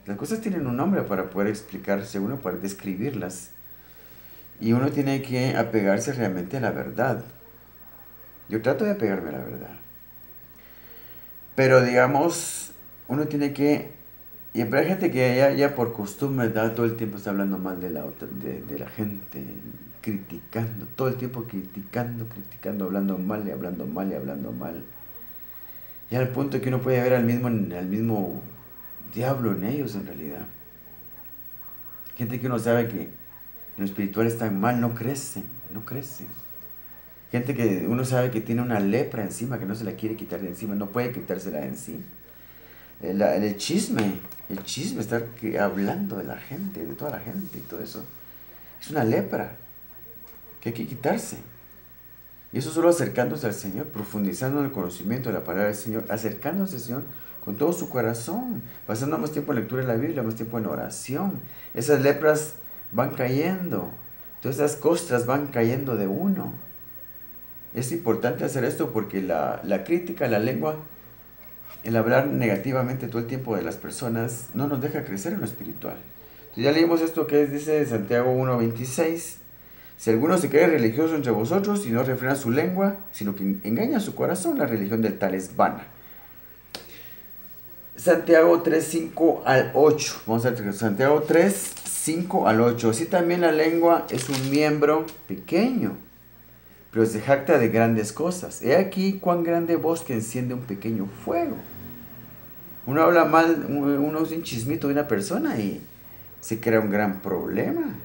Las cosas tienen un nombre para poder explicarse uno, para describirlas. Y uno tiene que apegarse realmente a la verdad. Yo trato de apegarme a la verdad. Pero digamos, uno tiene que... Y hay gente que ya por costumbre, ¿verdad? Todo el tiempo está hablando mal de la gente, criticando, todo el tiempo criticando, hablando mal y hablando mal y hablando mal. Y al punto que uno puede ver al mismo diablo en ellos en realidad. Gente que uno sabe que en lo espiritual están mal, no crecen. Gente que uno sabe que tiene una lepra encima, que no se la quiere quitar de encima, no puede quitársela de encima. El chisme, estar hablando de la gente, de toda la gente y todo eso, es una lepra que hay que quitarse. Y eso solo acercándose al Señor, profundizando en el conocimiento de la palabra del Señor, acercándose al Señor con todo su corazón, pasando más tiempo en lectura de la Biblia, más tiempo en oración. Esas lepras van cayendo, todas esas costras van cayendo de uno. Es importante hacer esto porque la crítica, la lengua, el hablar negativamente todo el tiempo de las personas, no nos deja crecer en lo espiritual. Entonces ya leímos esto que dice Santiago 1:26. Si alguno se cree religioso entre vosotros y no refrena su lengua, sino que engaña su corazón, la religión del tal es vana. Santiago 3:5 al 8. Vamos a ver Santiago 3:5 al 8. Así también la lengua es un miembro pequeño, pero se jacta de grandes cosas. He aquí cuán grande bosque enciende un pequeño fuego. Uno habla mal, uno es un chismito de una persona y se crea un gran problema.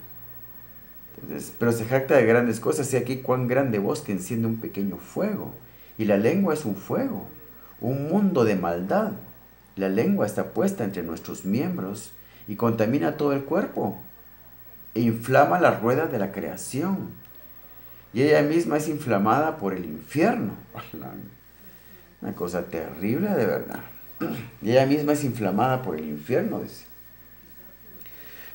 Entonces, pero se jacta de grandes cosas. He aquí cuán grande bosque enciende un pequeño fuego. Y la lengua es un fuego, un mundo de maldad. La lengua está puesta entre nuestros miembros y contamina todo el cuerpo e inflama la rueda de la creación. Y ella misma es inflamada por el infierno. Una cosa terrible de verdad. Y ella misma es inflamada por el infierno, dice.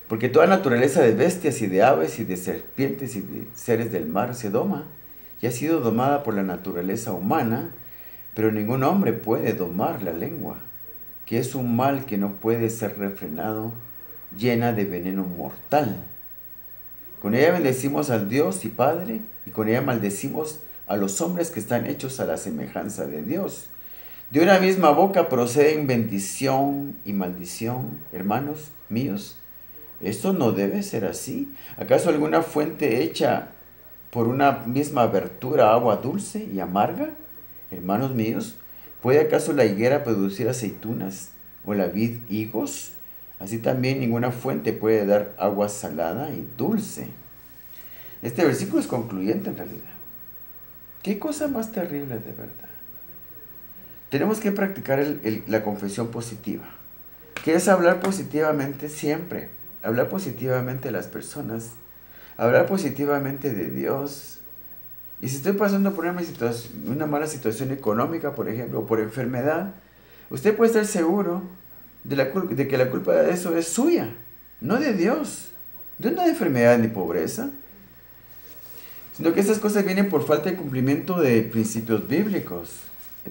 Porque toda naturaleza de bestias y de aves y de serpientes y de seres del mar se doma y ha sido domada por la naturaleza humana, pero ningún hombre puede domar la lengua, que es un mal que no puede ser refrenado, llena de veneno mortal. Con ella bendecimos al Dios y Padre, y con ella maldecimos a los hombres que están hechos a la semejanza de Dios. De una misma boca proceden bendición y maldición. Hermanos míos, esto no debe ser así. ¿Acaso alguna fuente hecha por una misma abertura agua dulce y amarga? Hermanos míos, ¿puede acaso la higuera producir aceitunas o la vid higos? Así también ninguna fuente puede dar agua salada y dulce. Este versículo es concluyente en realidad. ¿Qué cosa más terrible de verdad? Tenemos que practicar la confesión positiva, que es hablar positivamente siempre, hablar positivamente de las personas, hablar positivamente de Dios. Y si estoy pasando por una mala situación económica, por ejemplo, o por enfermedad, usted puede estar seguro de que la culpa de eso es suya, no de Dios. Dios no da enfermedad ni pobreza, sino que estas cosas vienen por falta de cumplimiento de principios bíblicos.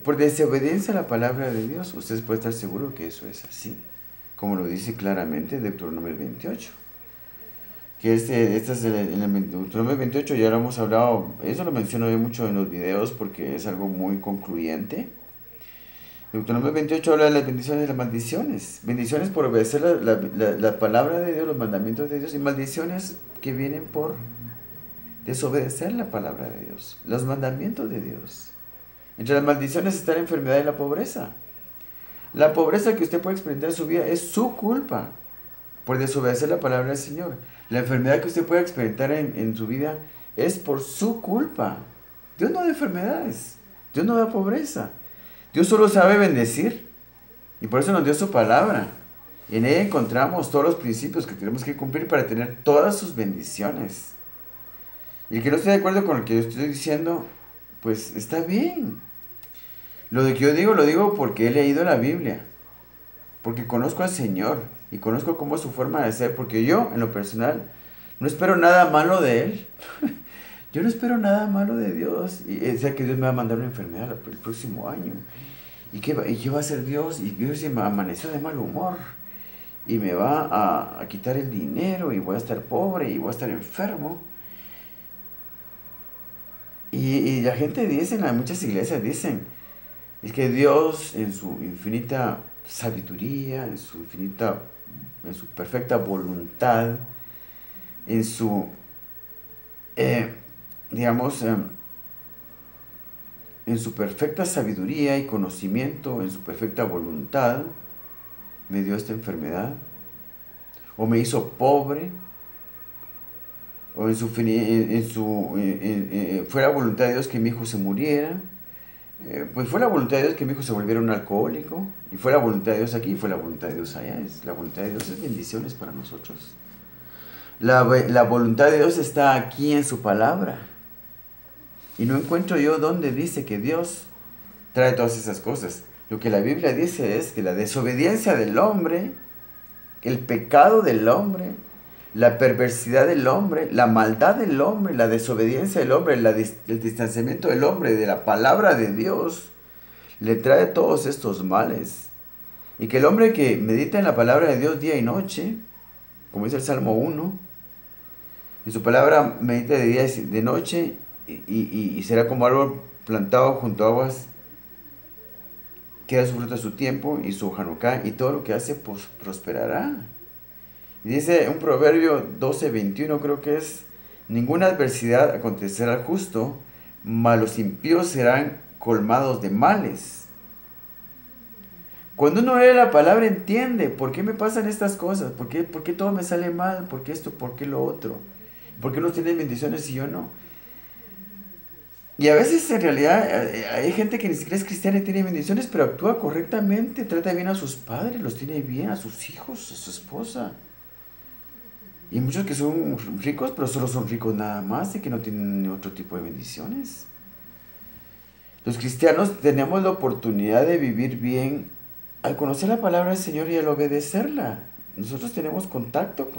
Por desobediencia a la palabra de Dios, usted puede estar seguro que eso es así, como lo dice claramente Deuteronomio 28. Que este es en el Deuteronomio 28, ya lo hemos hablado, eso lo menciono yo mucho en los videos porque es algo muy concluyente. Deuteronomio 28 habla de las bendiciones y las maldiciones. Bendiciones por obedecer la palabra de Dios, los mandamientos de Dios, y maldiciones que vienen por desobedecer la palabra de Dios, los mandamientos de Dios. Entre las maldiciones está la enfermedad y la pobreza. La pobreza que usted puede experimentar en su vida es su culpa por desobedecer la palabra del Señor. La enfermedad que usted puede experimentar en su vida es por su culpa. Dios no da enfermedades, Dios no da pobreza. Dios solo sabe bendecir y por eso nos dio su palabra. Y en ella encontramos todos los principios que tenemos que cumplir para tener todas sus bendiciones. Y el que no esté de acuerdo con lo que yo estoy diciendo, pues está bien. Lo de que yo digo, lo digo porque he leído la Biblia, porque conozco al Señor y conozco cómo es su forma de ser, porque yo, en lo personal, no espero nada malo de Él. Yo no espero nada malo de Dios. Y sea que Dios me va a mandar una enfermedad el próximo año. ¿Y qué va a hacer Dios? Y Dios se me amaneció de mal humor. Y me va a quitar el dinero y voy a estar pobre y voy a estar enfermo. Y la gente dice, en muchas iglesias dicen, es que Dios en su infinita sabiduría, en su perfecta voluntad, en su, digamos, en su perfecta sabiduría y conocimiento, en su perfecta voluntad, me dio esta enfermedad, o me hizo pobre, o fue la voluntad de Dios que mi hijo se muriera, pues fue la voluntad de Dios que mi hijo se volviera un alcohólico, y fue la voluntad de Dios aquí, y fue la voluntad de Dios allá. La voluntad de Dios es bendiciones para nosotros. La voluntad de Dios está aquí en su palabra, y no encuentro yo donde dice que Dios trae todas esas cosas. Lo que la Biblia dice es que la desobediencia del hombre, el pecado del hombre, la perversidad del hombre, la maldad del hombre, la desobediencia del hombre, el distanciamiento del hombre de la palabra de Dios, le trae todos estos males. Y que el hombre que medita en la palabra de Dios día y noche, como dice el Salmo 1, en su palabra medita de día y de noche, y será como árbol plantado junto a aguas que da su fruto a su tiempo, y su hoja no cae, y todo lo que hace pues prosperará. Y dice un proverbio 12:21, creo que es, ninguna adversidad acontecerá al justo, mas los impíos serán colmados de males. Cuando uno lee la palabra entiende por qué me pasan estas cosas, por qué todo me sale mal, por qué esto, por qué lo otro, por qué unos tienen bendiciones y yo no. Y a veces en realidad hay gente que ni siquiera es cristiana y tiene bendiciones, pero actúa correctamente, trata bien a sus padres, los tiene bien, a sus hijos, a su esposa. Y muchos que son ricos, pero solo son ricos nada más y que no tienen otro tipo de bendiciones. Los cristianos tenemos la oportunidad de vivir bien al conocer la palabra del Señor y al obedecerla. Nosotros tenemos contacto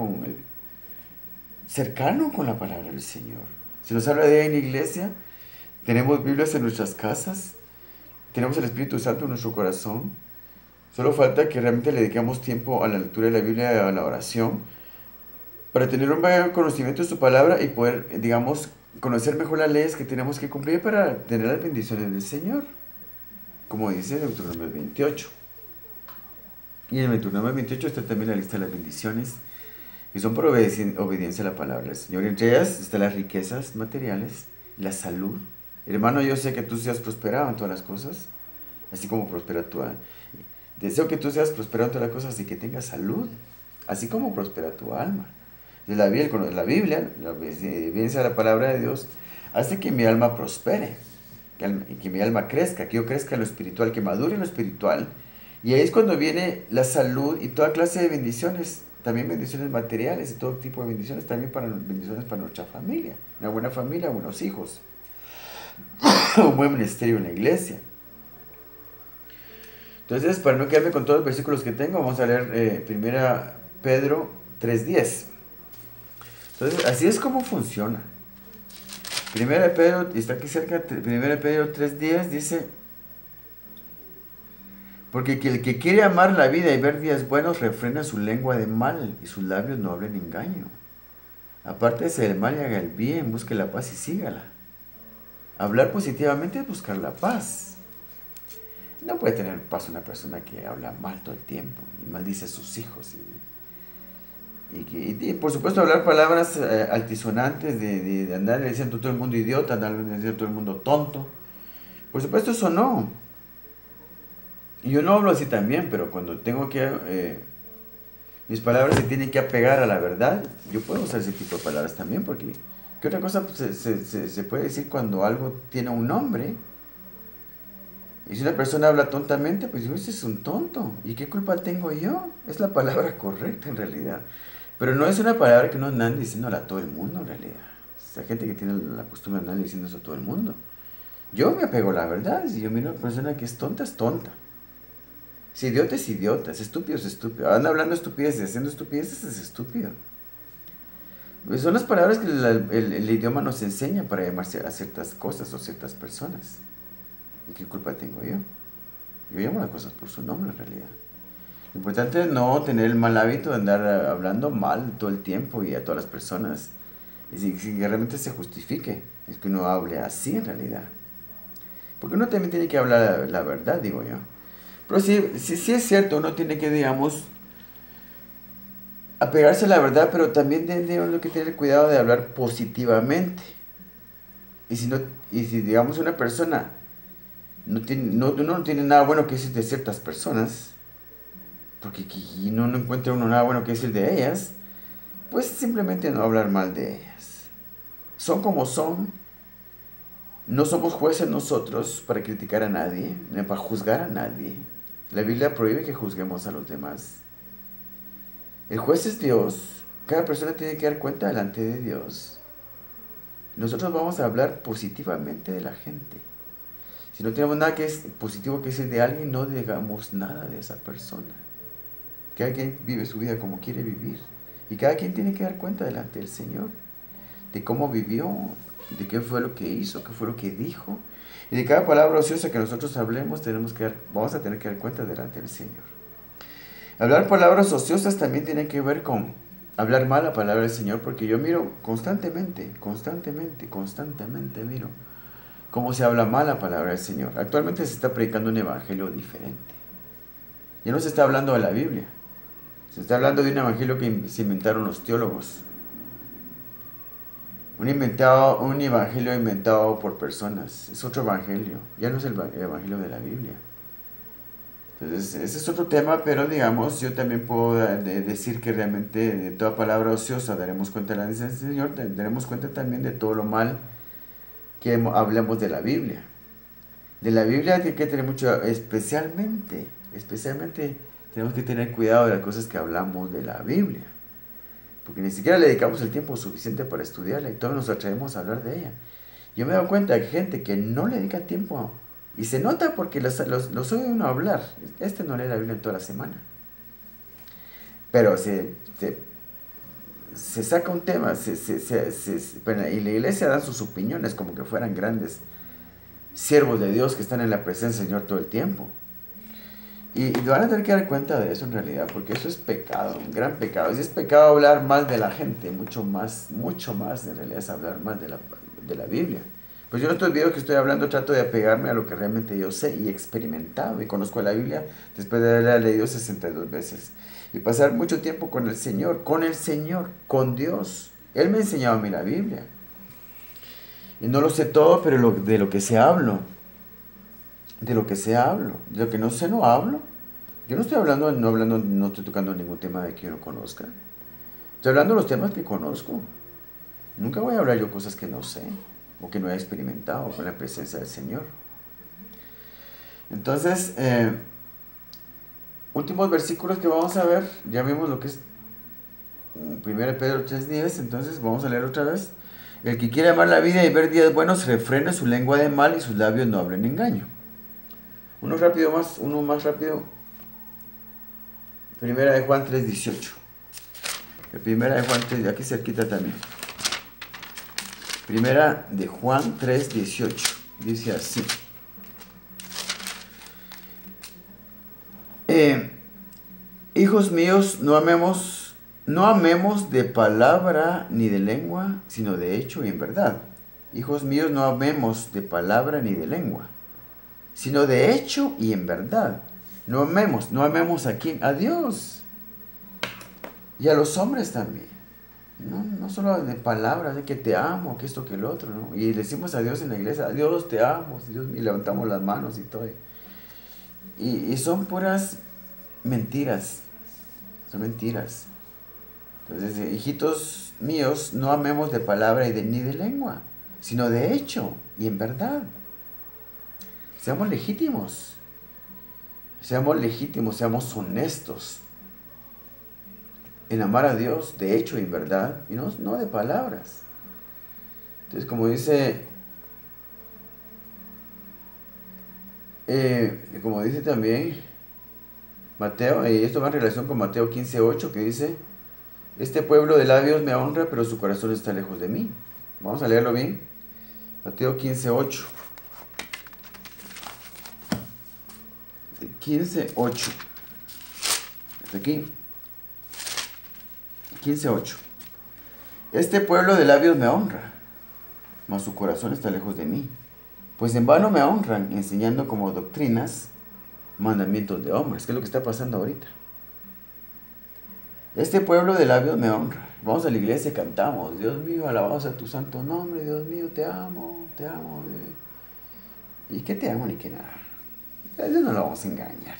cercano con la palabra del Señor. Se nos habla de ella en la iglesia, tenemos Biblias en nuestras casas, tenemos el Espíritu Santo en nuestro corazón. Solo falta que realmente le dediquemos tiempo a la lectura de la Biblia y a la oración para tener un mayor conocimiento de su palabra y poder, digamos, conocer mejor las leyes que tenemos que cumplir para tener las bendiciones del Señor, como dice Deuteronomio 28. Y en Deuteronomio 28 está también la lista de las bendiciones que son por obediencia a la palabra del Señor. Y entre ellas están las riquezas materiales, la salud. Hermano, yo sé que tú seas prosperado en todas las cosas, así como prospera tu alma. Deseo que tú seas prosperado en todas las cosas y que tengas salud, así como prospera tu alma. De la Biblia, la obediencia a la palabra de Dios, hace que mi alma prospere, que mi alma crezca, que yo crezca en lo espiritual, que madure en lo espiritual. Y ahí es cuando viene la salud y toda clase de bendiciones, también bendiciones materiales y todo tipo de bendiciones, también bendiciones para nuestra familia, una buena familia, buenos hijos, un buen ministerio en la iglesia. Entonces, para no quedarme con todos los versículos que tengo, vamos a leer 1 Pedro 3:10. Entonces, así es como funciona. 1 Pedro, está aquí cerca, 1 Pedro 3:10 dice: porque el que quiere amar la vida y ver días buenos, refrena su lengua de mal y sus labios no hablen engaño. Apártese del mal y haga el bien, busque la paz y sígala. Hablar positivamente es buscar la paz. No puede tener paz una persona que habla mal todo el tiempo y maldice a sus hijos. Y por supuesto hablar palabras altisonantes de andar diciendo a todo el mundo idiota, andar diciendo a todo el mundo tonto. Por supuesto eso no. Y yo no hablo así también, pero cuando tengo que... mis palabras se tienen que apegar a la verdad, yo puedo usar ese tipo de palabras también, porque... ¿Qué otra cosa se puede decir cuando algo tiene un nombre? Y si una persona habla tontamente, pues digo, ese es un tonto. ¿Y qué culpa tengo yo? Es la palabra correcta en realidad. Pero no es una palabra que no andan diciéndola a todo el mundo en realidad. Hay gente que tiene la costumbre de andar diciendo eso a todo el mundo. Yo me apego a la verdad. Si yo miro a una persona que es tonta, es tonta. Si idiota, es idiota. Es estúpido, es estúpido. Anda hablando estupideces y haciendo estupideces, es estúpido. Pues son las palabras que el idioma nos enseña para llamarse a ciertas cosas o ciertas personas. ¿Y qué culpa tengo yo? Yo llamo las cosas por su nombre en realidad. Lo importante es no tener el mal hábito de andar hablando mal todo el tiempo y a todas las personas. Y si realmente se justifique, es que uno hable así en realidad. Porque uno también tiene que hablar la verdad, digo yo. Pero sí es cierto, uno tiene que, digamos, apegarse a la verdad, pero también tiene que tener cuidado de hablar positivamente. Y si digamos, una persona uno no tiene nada bueno que decir de ciertas personas, porque no encuentra uno nada bueno que decir de ellas, pues simplemente no hablar mal de ellas. Son como son. No somos jueces nosotros para criticar a nadie, ni para juzgar a nadie. La Biblia prohíbe que juzguemos a los demás. El juez es Dios. Cada persona tiene que dar cuenta delante de Dios. Nosotros vamos a hablar positivamente de la gente. Si no tenemos nada que es positivo que decir de alguien, no digamos nada de esa persona. Cada quien vive su vida como quiere vivir. Y cada quien tiene que dar cuenta delante del Señor de cómo vivió, de qué fue lo que hizo, qué fue lo que dijo. Y de cada palabra ociosa que nosotros hablemos, vamos a tener que dar cuenta delante del Señor. Hablar palabras ociosas también tiene que ver con hablar mal la palabra del Señor, porque yo miro constantemente miro cómo se habla mal la palabra del Señor. Actualmente se está predicando un evangelio diferente. Ya no se está hablando de la Biblia. Se está hablando de un evangelio que se inventaron los teólogos. Un evangelio inventado por personas. Es otro evangelio. Ya no es el evangelio de la Biblia. Entonces, ese es otro tema, pero digamos, yo también puedo decir que realmente de toda palabra ociosa daremos cuenta de la licencia del Señor, daremos cuenta también de todo lo mal que hablamos de la Biblia. De la Biblia hay que tener mucho, especialmente tenemos que tener cuidado de las cosas que hablamos de la Biblia. Porque ni siquiera le dedicamos el tiempo suficiente para estudiarla y todos nos atrevemos a hablar de ella. Yo me he dado cuenta de gente que no le dedica tiempo y se nota porque los oye uno hablar. No lee la Biblia en toda la semana. Pero se saca un tema y la iglesia da sus opiniones como que fueran grandes siervos de Dios que están en la presencia del Señor todo el tiempo. Y van a tener que dar cuenta de eso en realidad, porque eso es pecado, un gran pecado. Si es pecado hablar mal de la gente, mucho más en realidad es hablar mal de la Biblia. Pues yo en estos videos que estoy hablando trato de apegarme a lo que realmente yo sé y he experimentado y conozco la Biblia después de haberla leído 62 veces. Y pasar mucho tiempo con el Señor, con Dios. Él me ha enseñado a mí la Biblia. Y no lo sé todo, pero de lo que sé hablo. De lo que sé hablo. De lo que no sé no hablo. Yo no estoy no estoy tocando ningún tema de que yo no conozca. Estoy hablando de los temas que conozco. Nunca voy a hablar yo cosas que no sé o que no he experimentado con la presencia del Señor. Entonces, últimos versículos que vamos a ver, ya vimos lo que es 1 Pedro 3:10, entonces vamos a leer otra vez. El que quiere amar la vida y ver días buenos, refrene su lengua de mal y sus labios no hablen engaño. Uno más rápido. Primera de Juan 3:18. Primera de Juan 3, aquí cerquita también. Primera de Juan 3:18. Dice así. Hijos míos, no amemos de palabra ni de lengua, sino de hecho y en verdad. Hijos míos, no amemos de palabra ni de lengua, sino de hecho y en verdad. No amemos a quién, a Dios y a los hombres también. No solo de palabras, de que te amo, que esto, que el otro, ¿no? Y decimos a Dios en la iglesia, Dios te amo, Dios, y levantamos las manos y todo. Y son puras mentiras, son mentiras. Entonces, hijitos míos, no amemos de palabra ni de lengua, sino de hecho y en verdad. Seamos legítimos, seamos honestos en amar a Dios de hecho y en verdad, y no de palabras. Entonces, como dice también Mateo, y esto va en relación con Mateo 15:8, que dice: este pueblo de labios me honra, pero su corazón está lejos de mí. Vamos a leerlo bien. Mateo 15:8. 15:8. Hasta aquí. 15:8. Este pueblo de labios me honra, mas su corazón está lejos de mí. Pues en vano me honran, enseñando como doctrinas mandamientos de hombres. ¿Qué es lo que está pasando ahorita? Este pueblo de labios me honra. Vamos a la iglesia y cantamos: Dios mío, alabado sea tu santo nombre, Dios mío, te amo, te amo. ¿Y qué te amo ni qué nada? A Dios no lo vamos a engañar.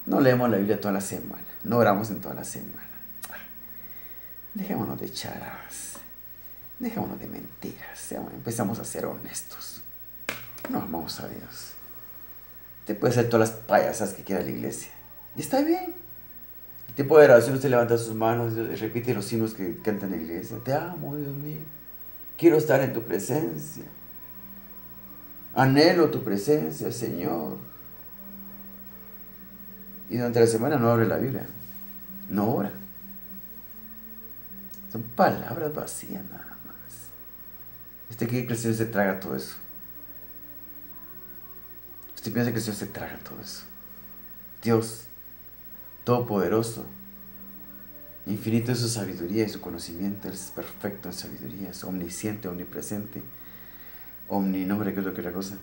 No leemos la Biblia toda la semana, no oramos en toda la semana. Dejémonos de charadas, dejémonos de mentiras, empezamos a ser honestos. No amamos a Dios. Usted puede hacer todas las payasas que quiera la iglesia, y está bien. El tipo de oración, usted levanta sus manos y repite los himnos que canta en la iglesia. Te amo, Dios mío, quiero estar en tu presencia, anhelo tu presencia, Señor. Y durante la semana no abre la Biblia, no ora. Son palabras vacías nada más. ¿Usted cree que el Señor se traga todo eso? ¿Usted piensa que el Señor se traga todo eso? Dios, todopoderoso, infinito en su sabiduría y su conocimiento, Él es perfecto en sabiduría, es omnisciente, omnipresente, no me recuerdo qué otra cosa.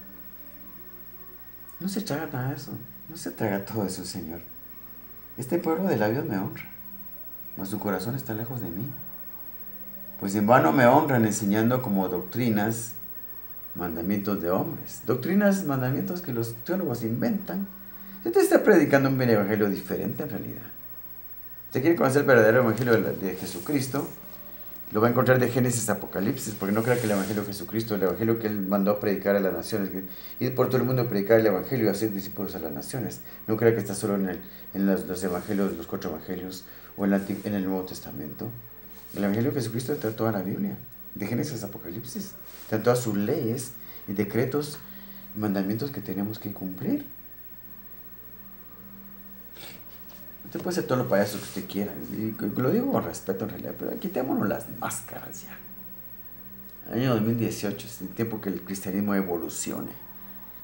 No se traga nada de eso, no se traga todo eso, Señor. Este pueblo de labios me honra, mas su corazón está lejos de mí. Pues en vano me honran enseñando como doctrinas mandamientos de hombres. Doctrinas, mandamientos que los teólogos inventan. Usted está predicando un evangelio diferente en realidad. Usted quiere conocer el verdadero evangelio de Jesucristo, lo va a encontrar de Génesis a Apocalipsis, porque no crea que el evangelio de Jesucristo, el evangelio que Él mandó a predicar a las naciones, ir por todo el mundo a predicar el evangelio y hacer discípulos a las naciones. No crea que está solo en los evangelios, los 4 evangelios, o en el Nuevo Testamento. El evangelio de Jesucristo está en toda la Biblia, de Génesis a Apocalipsis. Están todas sus leyes y decretos y mandamientos que tenemos que cumplir. Usted puede ser todo lo payaso que usted quiera, y lo digo con respeto en realidad, pero quitémonos las máscaras ya. Año 2018, es el tiempo que el cristianismo evolucione.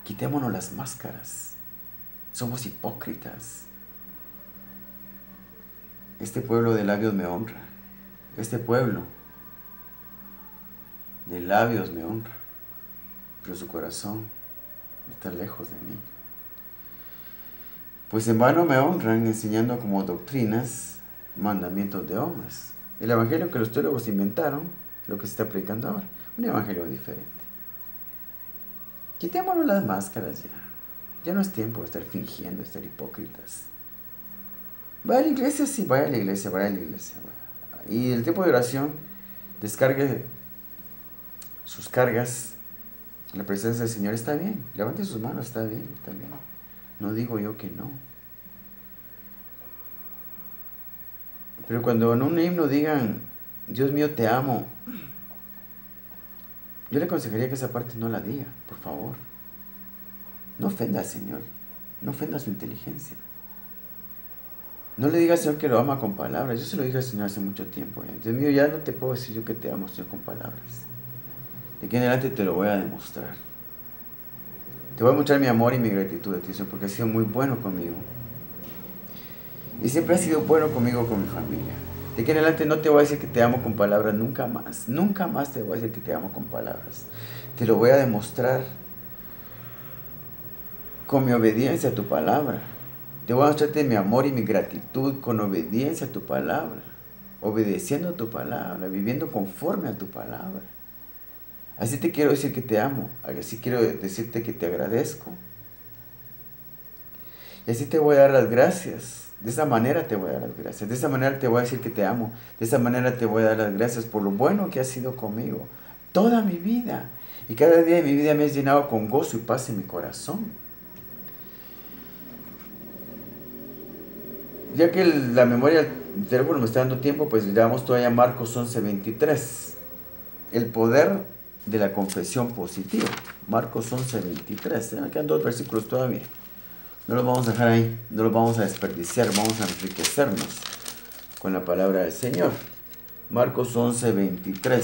Quitémonos las máscaras. Somos hipócritas. Este pueblo de labios me honra. Este pueblo de labios me honra. Pero su corazón está lejos de mí. Pues en vano me honran enseñando como doctrinas mandamientos de hombres. El evangelio que los teólogos inventaron, lo que se está predicando ahora, un evangelio diferente. Quitémonos las máscaras ya. Ya no es tiempo de estar fingiendo, de estar hipócritas. Vaya a la iglesia, sí, vaya a la iglesia, vaya a la iglesia. Vaya. Y el tiempo de oración, descargue sus cargas en la presencia del Señor, está bien. Levante sus manos, está bien, está bien. No digo yo que no. Pero cuando en un himno digan, Dios mío, te amo, yo le aconsejaría que esa parte no la diga, por favor. No ofenda al Señor, no ofenda su inteligencia. No le diga al Señor que lo ama con palabras. Yo se lo dije al Señor hace mucho tiempo. Dios mío, ya no te puedo decir yo que te amo, Señor, con palabras. De aquí en adelante te lo voy a demostrar. Te voy a mostrar mi amor y mi gratitud a ti, Señor, porque has sido muy bueno conmigo. Y siempre has sido bueno conmigo, con mi familia. De aquí en adelante no te voy a decir que te amo con palabras, nunca más. Nunca más te voy a decir que te amo con palabras. Te lo voy a demostrar con mi obediencia a tu palabra. Te voy a mostrarte mi amor y mi gratitud con obediencia a tu palabra. Obedeciendo a tu palabra, viviendo conforme a tu palabra. Así te quiero decir que te amo. Así quiero decirte que te agradezco. Y así te voy a dar las gracias. De esa manera te voy a dar las gracias. De esa manera te voy a decir que te amo. De esa manera te voy a dar las gracias por lo bueno que has sido conmigo. Toda mi vida. Y cada día de mi vida me has llenado con gozo y paz en mi corazón. Ya que la memoria del teléfono me está dando tiempo, pues le damos todavía Marcos 11:23. El poder de la confesión positiva. Marcos 11:23. Me quedan 2 versículos todavía. No los vamos a dejar ahí, no los vamos a desperdiciar, vamos a enriquecernos con la palabra del Señor. Marcos 11:23.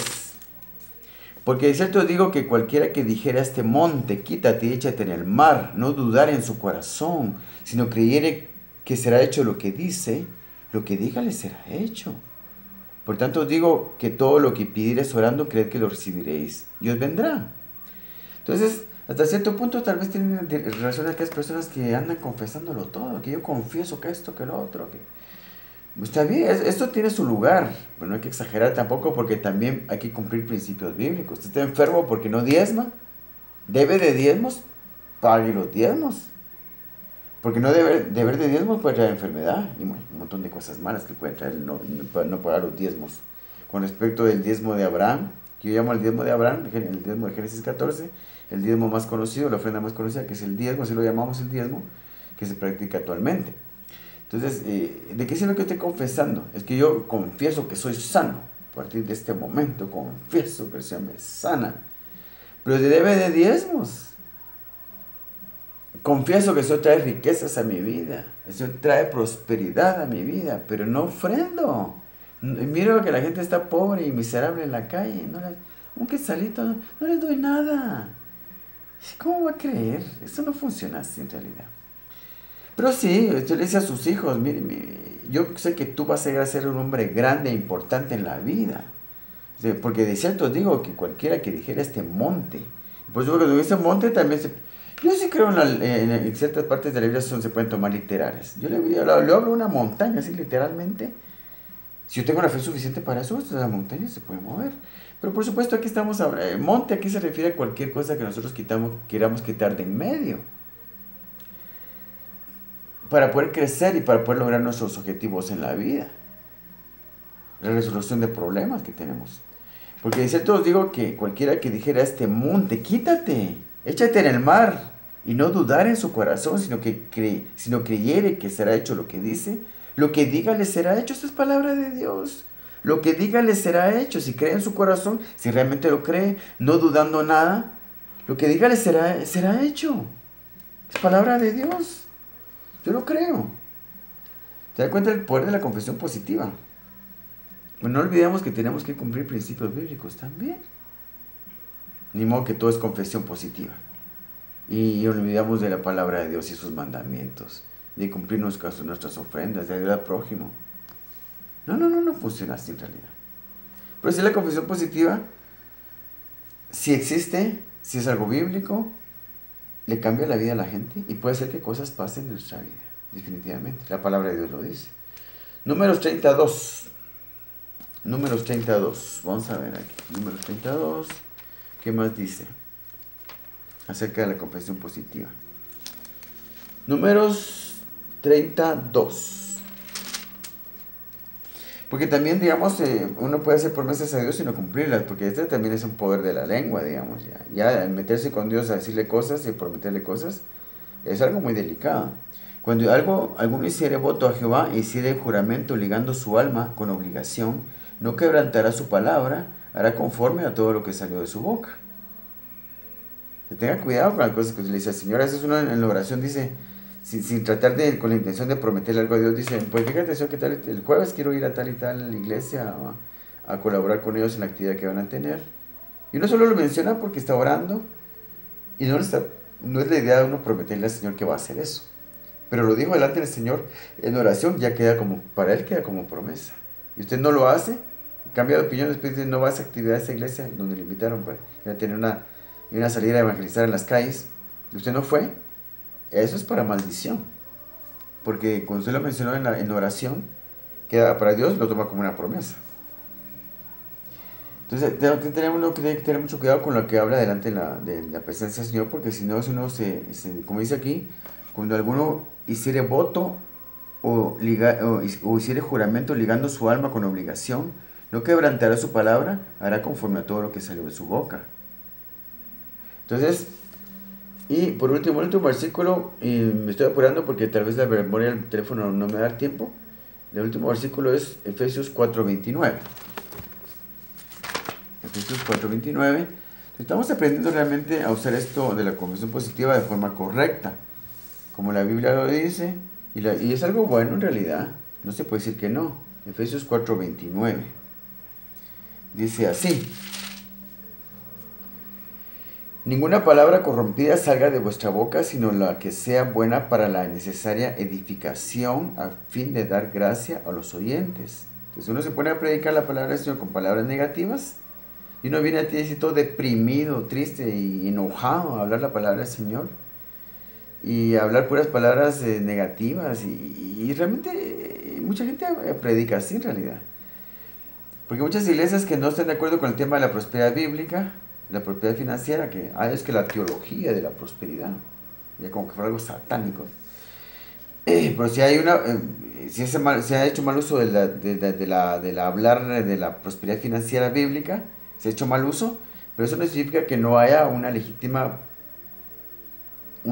Porque de cierto digo que cualquiera que dijera a este monte, quítate y échate en el mar, no dudar en su corazón, sino creyere que será hecho lo que dice, lo que diga le será hecho. Por tanto digo que todo lo que pidiereis orando, creed que lo recibiréis, y os vendrá. Entonces, hasta cierto punto tal vez tienen relación a aquellas personas que andan confesándolo todo, que yo confieso que esto, que lo otro, que... Está bien, esto tiene su lugar, pero no hay que exagerar tampoco porque también hay que cumplir principios bíblicos. Usted está enfermo porque no diezma, debe de diezmos, pague los diezmos. Porque no deber de diezmos puede traer enfermedad y un montón de cosas malas que pueden traer no pagar los diezmos. Con respecto del diezmo de Abraham, que yo llamo el diezmo de Abraham, el diezmo de Génesis 14, el diezmo más conocido, la ofrenda más conocida, que es el diezmo, así lo llamamos el diezmo, que se practica actualmente. Entonces, ¿de qué es lo que estoy confesando? Es que yo confieso que soy sano. A partir de este momento confieso que el Señor me sana. Pero debe de diezmos. Confieso que el Señor trae riquezas a mi vida. El Señor trae prosperidad a mi vida, pero no ofrendo. Miro que la gente está pobre y miserable en la calle. Un quetzalito, no les doy nada. ¿Cómo va a creer? Eso no funciona así en realidad. Pero sí, yo le decía a sus hijos, mire, yo sé que tú vas a llegar a ser un hombre grande e importante en la vida. Porque de cierto digo que cualquiera que dijera este monte, pues yo cuando dice monte también yo sí creo en ciertas partes de la Biblia se pueden tomar literales. Yo le hablo de una montaña, así literalmente. Si yo tengo la fe suficiente para eso, la montaña se puede mover. Pero por supuesto aquí estamos, monte aquí se refiere a cualquier cosa que nosotros queramos quitar de en medio. Para poder crecer y para poder lograr nuestros objetivos en la vida. La resolución de problemas que tenemos. Porque de cierto os digo que cualquiera que dijera a este monte, quítate, échate en el mar, y no dudar en su corazón, sino creyere que será hecho lo que dice, lo que diga le será hecho. Esta es palabra de Dios. Lo que diga le será hecho. Si cree en su corazón, si realmente lo cree, no dudando nada, lo que diga le será hecho. Es palabra de Dios. Yo lo creo. ¿Te das cuenta del poder de la confesión positiva? Bueno, no olvidemos que tenemos que cumplir principios bíblicos también. Ni modo que todo es confesión positiva. Y olvidamos de la palabra de Dios y sus mandamientos, de cumplir nuestras ofrendas, de ayudar al prójimo. No funciona así en realidad. Pero si la confesión positiva, si existe, si es algo bíblico, le cambia la vida a la gente y puede hacer que cosas pasen en nuestra vida, definitivamente. La palabra de Dios lo dice. Números 32. Números 32. Vamos a ver aquí. Números 32. ¿Qué más dice acerca de la confesión positiva? Números 32. Porque también, digamos, uno puede hacer promesas a Dios y no cumplirlas, porque este también es un poder de la lengua, digamos, ya meterse con Dios a decirle cosas y prometerle cosas, es algo muy delicado. Cuando alguno hiciere voto a Jehová e hiciere juramento ligando su alma con obligación, no quebrantará su palabra, hará conforme a todo lo que salió de su boca. Que tenga cuidado con las cosas que utiliza el Señor. A veces uno en la oración dice, sin tratar con la intención de prometerle algo a Dios, dice, pues fíjate, Señor, que tal, el jueves quiero ir a tal y tal iglesia a colaborar con ellos en la actividad que van a tener. Y uno solo lo menciona porque está orando y no es la idea de uno prometerle al Señor que va a hacer eso. Pero lo dijo delante del Señor en oración, ya queda como, para él queda como promesa. Y usted no lo hace, cambia de opinión, después dice, no va a esa actividad, a esa iglesia donde le invitaron para tener una salida a evangelizar en las calles, y usted no fue, eso es para maldición. Porque cuando usted lo mencionó en oración, queda para Dios, lo toma como una promesa. Entonces, tenemos que tener mucho cuidado con lo que habla delante de la presencia del Señor, porque si no, uno como dice aquí, cuando alguno hiciere voto o hiciere juramento ligando su alma con obligación, no quebrantará su palabra, hará conforme a todo lo que salió de su boca. Entonces, y por último, el último versículo, y me estoy apurando porque tal vez la memoria del teléfono no me da el tiempo. El último versículo es Efesios 4:29. Efesios 4:29. Estamos aprendiendo realmente a usar esto de la confesión positiva de forma correcta, como la Biblia lo dice, y es algo bueno en realidad, no se puede decir que no. Efesios 4:29 dice así: ninguna palabra corrompida salga de vuestra boca, sino la que sea buena para la necesaria edificación, a fin de dar gracia a los oyentes. Entonces uno se pone a predicar la palabra del Señor con palabras negativas, y uno viene a ti así todo deprimido, triste y enojado a hablar la palabra del Señor, y a hablar puras palabras negativas, y realmente mucha gente predica así en realidad. Porque muchas iglesias que no están de acuerdo con el tema de la prosperidad bíblica, la prosperidad financiera, que es que la teología de la prosperidad, ya como que fuera algo satánico. Pero si hay se ha hecho mal uso de la hablar de la prosperidad financiera bíblica, se ha hecho mal uso, pero eso no significa que no haya un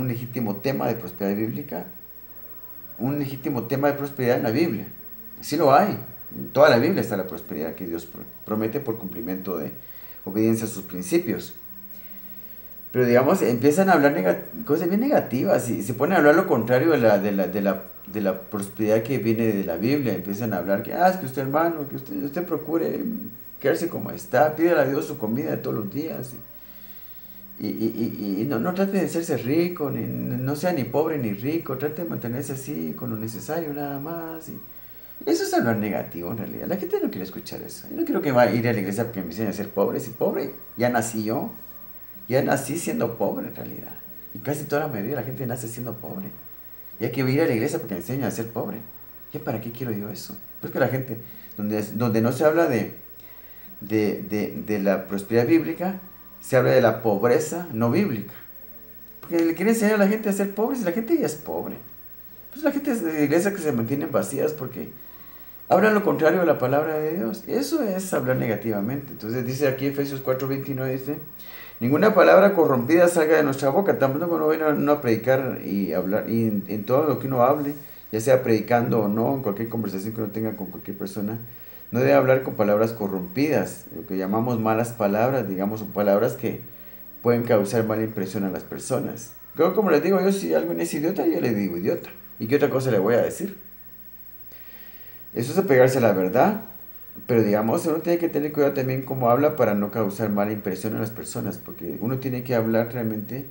legítimo tema de prosperidad bíblica, un legítimo tema de prosperidad en la Biblia. Sí lo hay. En toda la Biblia está la prosperidad que Dios promete por cumplimiento de obediencia a sus principios. Pero digamos, empiezan a hablar cosas bien negativas y se ponen a hablar lo contrario de la prosperidad que viene de la Biblia. Empiezan a hablar que, es que usted, hermano, que usted procure quedarse como está, pídale a Dios su comida de todos los días. Y no trate de hacerse rico, no sea ni pobre ni rico, trate de mantenerse así con lo necesario nada más. Y eso es hablar negativo en realidad. La gente no quiere escuchar eso. Yo no quiero que vaya a ir a la iglesia porque me enseñen a ser pobre. Si pobre, ya nací yo. Ya nací siendo pobre en realidad. Y casi toda la mayoría de la gente nace siendo pobre. Y hay que ir a la iglesia porque me enseñan a ser pobre. ¿Ya para qué quiero yo eso? Porque la gente, donde no se habla de la prosperidad bíblica, se habla de la pobreza no bíblica. Porque le quieren enseñar a la gente a ser pobre si la gente ya es pobre. Pues la gente de iglesia que se mantienen vacías porque hablan lo contrario de la palabra de Dios. Eso es hablar negativamente. Entonces dice aquí Efesios 4:29, dice: ninguna palabra corrompida salga de nuestra boca. Tampoco uno viene a predicar y hablar, y en todo lo que uno hable, ya sea predicando o no, en cualquier conversación que uno tenga con cualquier persona, no debe hablar con palabras corrompidas, lo que llamamos malas palabras, digamos, son palabras que pueden causar mala impresión a las personas. Creo, como les digo yo, si alguien es idiota, yo le digo idiota. ¿Y qué otra cosa le voy a decir? Eso es apegarse a la verdad. Pero digamos, uno tiene que tener cuidado también cómo habla para no causar mala impresión a las personas, porque uno tiene que hablar realmente,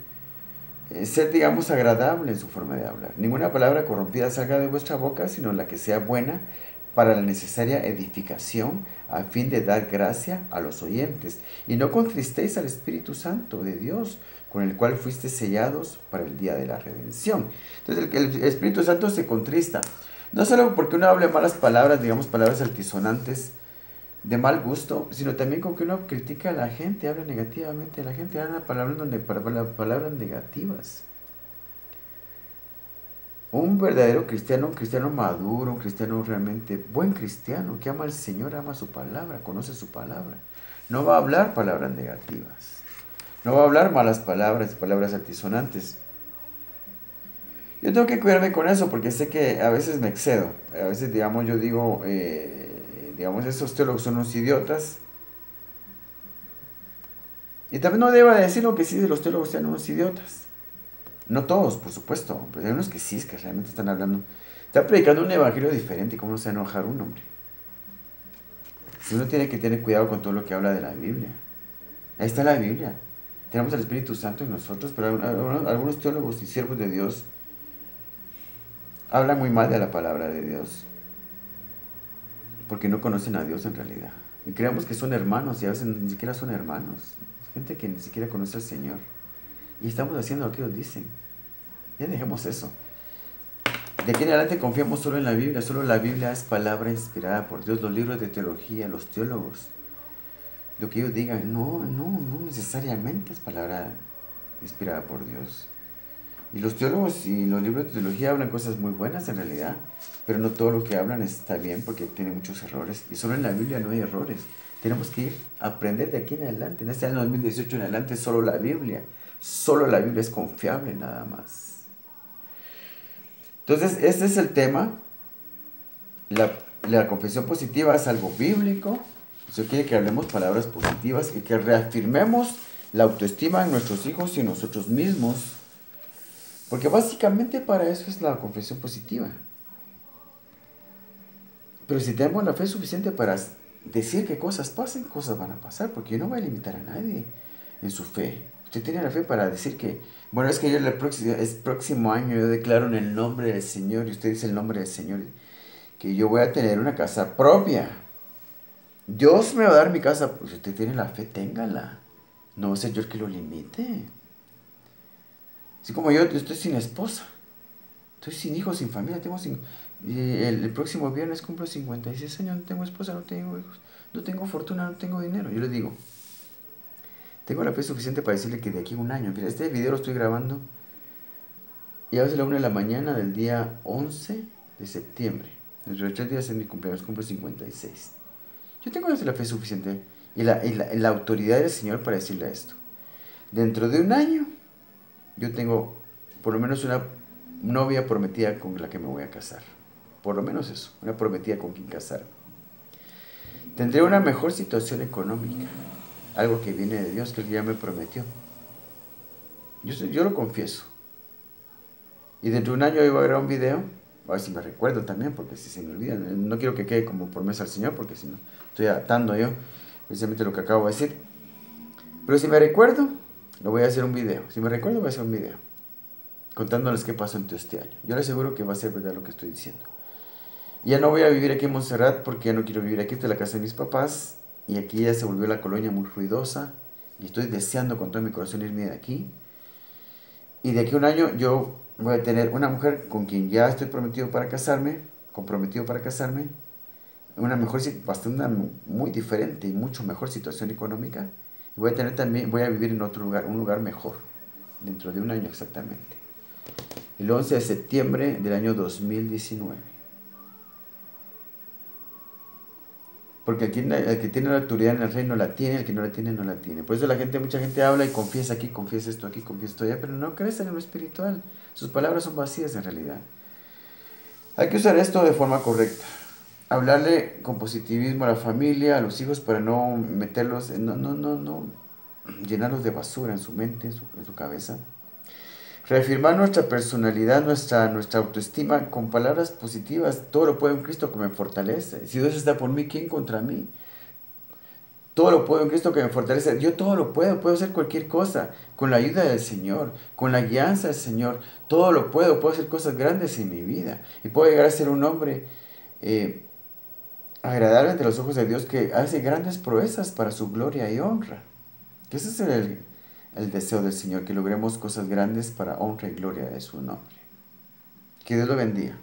ser, digamos, agradable en su forma de hablar. Ninguna palabra corrompida salga de vuestra boca, sino la que sea buena para la necesaria edificación, a fin de dar gracia a los oyentes. Y no contristéis al Espíritu Santo de Dios, con el cual fuiste sellados para el día de la redención. Entonces el Espíritu Santo se contrista, no solo porque uno hable malas palabras, digamos palabras altisonantes, de mal gusto, sino también con que uno critica a la gente, habla negativamente, la gente habla palabras negativas. Un verdadero cristiano, un cristiano maduro, un cristiano realmente buen cristiano, que ama al Señor, ama su palabra, conoce su palabra. No va a hablar palabras negativas, no va a hablar malas palabras, palabras altisonantes. Yo tengo que cuidarme con eso porque sé que a veces me excedo. A veces, digamos, yo digo, digamos, esos teólogos son unos idiotas. Y también no deba decirlo que sí, los teólogos sean unos idiotas. No todos, por supuesto, pero hay unos que sí, es que realmente están hablando. Están predicando un evangelio diferente, ¿cómo no se va a enojar un hombre? Si uno tiene que tener cuidado con todo lo que habla de la Biblia. Ahí está la Biblia. Tenemos al Espíritu Santo en nosotros, pero algunos teólogos y siervos de Dios hablan muy mal de la palabra de Dios, porque no conocen a Dios en realidad. Y creemos que son hermanos y a veces ni siquiera son hermanos. Es gente que ni siquiera conoce al Señor. Y estamos haciendo lo que ellos dicen. Ya dejemos eso. De aquí en adelante confiamos solo en la Biblia. Solo la Biblia es palabra inspirada por Dios. Los libros de teología, los teólogos, lo que ellos digan, no necesariamente es palabra inspirada por Dios. Y los teólogos y los libros de teología hablan cosas muy buenas en realidad, pero no todo lo que hablan está bien porque tiene muchos errores. Y solo en la Biblia no hay errores. Tenemos que ir a aprender de aquí en adelante. En este año 2018 en adelante solo la Biblia. Solo la Biblia es confiable nada más. Entonces, este es el tema. La confesión positiva es algo bíblico. Eso quiere que hablemos palabras positivas y que reafirmemos la autoestima en nuestros hijos y en nosotros mismos. Porque básicamente para eso es la confesión positiva. Pero si tenemos la fe suficiente para decir que cosas pasen, cosas van a pasar, porque yo no voy a limitar a nadie en su fe. Usted tiene la fe para decir que, bueno, es que yo el próximo año yo declaro en el nombre del Señor, y usted dice el nombre del Señor, que yo voy a tener una casa propia. Dios me va a dar mi casa. Pues si usted tiene la fe, téngala. No es el Señor que lo limite. Así como yo estoy sin esposa, estoy sin hijos, sin familia, el próximo viernes cumplo 56 años, no tengo esposa, no tengo hijos, no tengo fortuna, no tengo dinero. Yo le digo, tengo la fe suficiente para decirle que de aquí a un año, mira, este video lo estoy grabando y a veces a la 1 de la mañana del día 11 de septiembre. Dentro de 3 días es mi cumpleaños, cumplo 56. Yo tengo la fe suficiente y la autoridad del Señor para decirle esto. Dentro de un año, yo tengo por lo menos una novia prometida con la que me voy a casar. Por lo menos eso, una prometida con quien casar. Tendré una mejor situación económica, algo que viene de Dios, que Él ya me prometió. Yo lo confieso. Y dentro de un año yo voy a grabar un video, a ver si me recuerdo también, porque si se me olvida, no quiero que quede como promesa al Señor, porque si no, estoy atando yo precisamente lo que acabo de decir. Pero si me recuerdo, lo voy a hacer un video. Si me recuerdo, voy a hacer un video contándoles qué pasó en todo este año. Yo les aseguro que va a ser verdad lo que estoy diciendo. Ya no voy a vivir aquí en Montserrat porque ya no quiero vivir aquí. Esta es la casa de mis papás y aquí ya se volvió la colonia muy ruidosa y estoy deseando con todo mi corazón irme de aquí. Y de aquí a un año yo voy a tener una mujer con quien ya estoy comprometido para casarme, una mejor, bastante muy diferente y mucho mejor situación económica. Y voy a tener también, voy a vivir en otro lugar, un lugar mejor, dentro de un año exactamente. El 11 de septiembre del año 2019. Porque el que tiene la autoridad en el reino la tiene, el que no la tiene, no la tiene. Por eso mucha gente habla y confiesa aquí, confiesa esto allá, pero no crece en lo espiritual. Sus palabras son vacías en realidad. Hay que usar esto de forma correcta. Hablarle con positivismo a la familia, a los hijos, para no meterlos, no llenarlos de basura en su mente, en su cabeza. Reafirmar nuestra personalidad, nuestra autoestima con palabras positivas. Todo lo puedo en Cristo que me fortalece. Si Dios está por mí, ¿quién contra mí? Todo lo puedo en Cristo que me fortalece. Yo todo lo puedo hacer cualquier cosa con la ayuda del Señor, con la guianza del Señor. Todo lo puedo hacer cosas grandes en mi vida. Y puedo llegar a ser un hombre eh, agradable ante los ojos de Dios que hace grandes proezas para su gloria y honra. Que ese es el deseo del Señor, que logremos cosas grandes para honra y gloria de su nombre. Que Dios lo bendiga.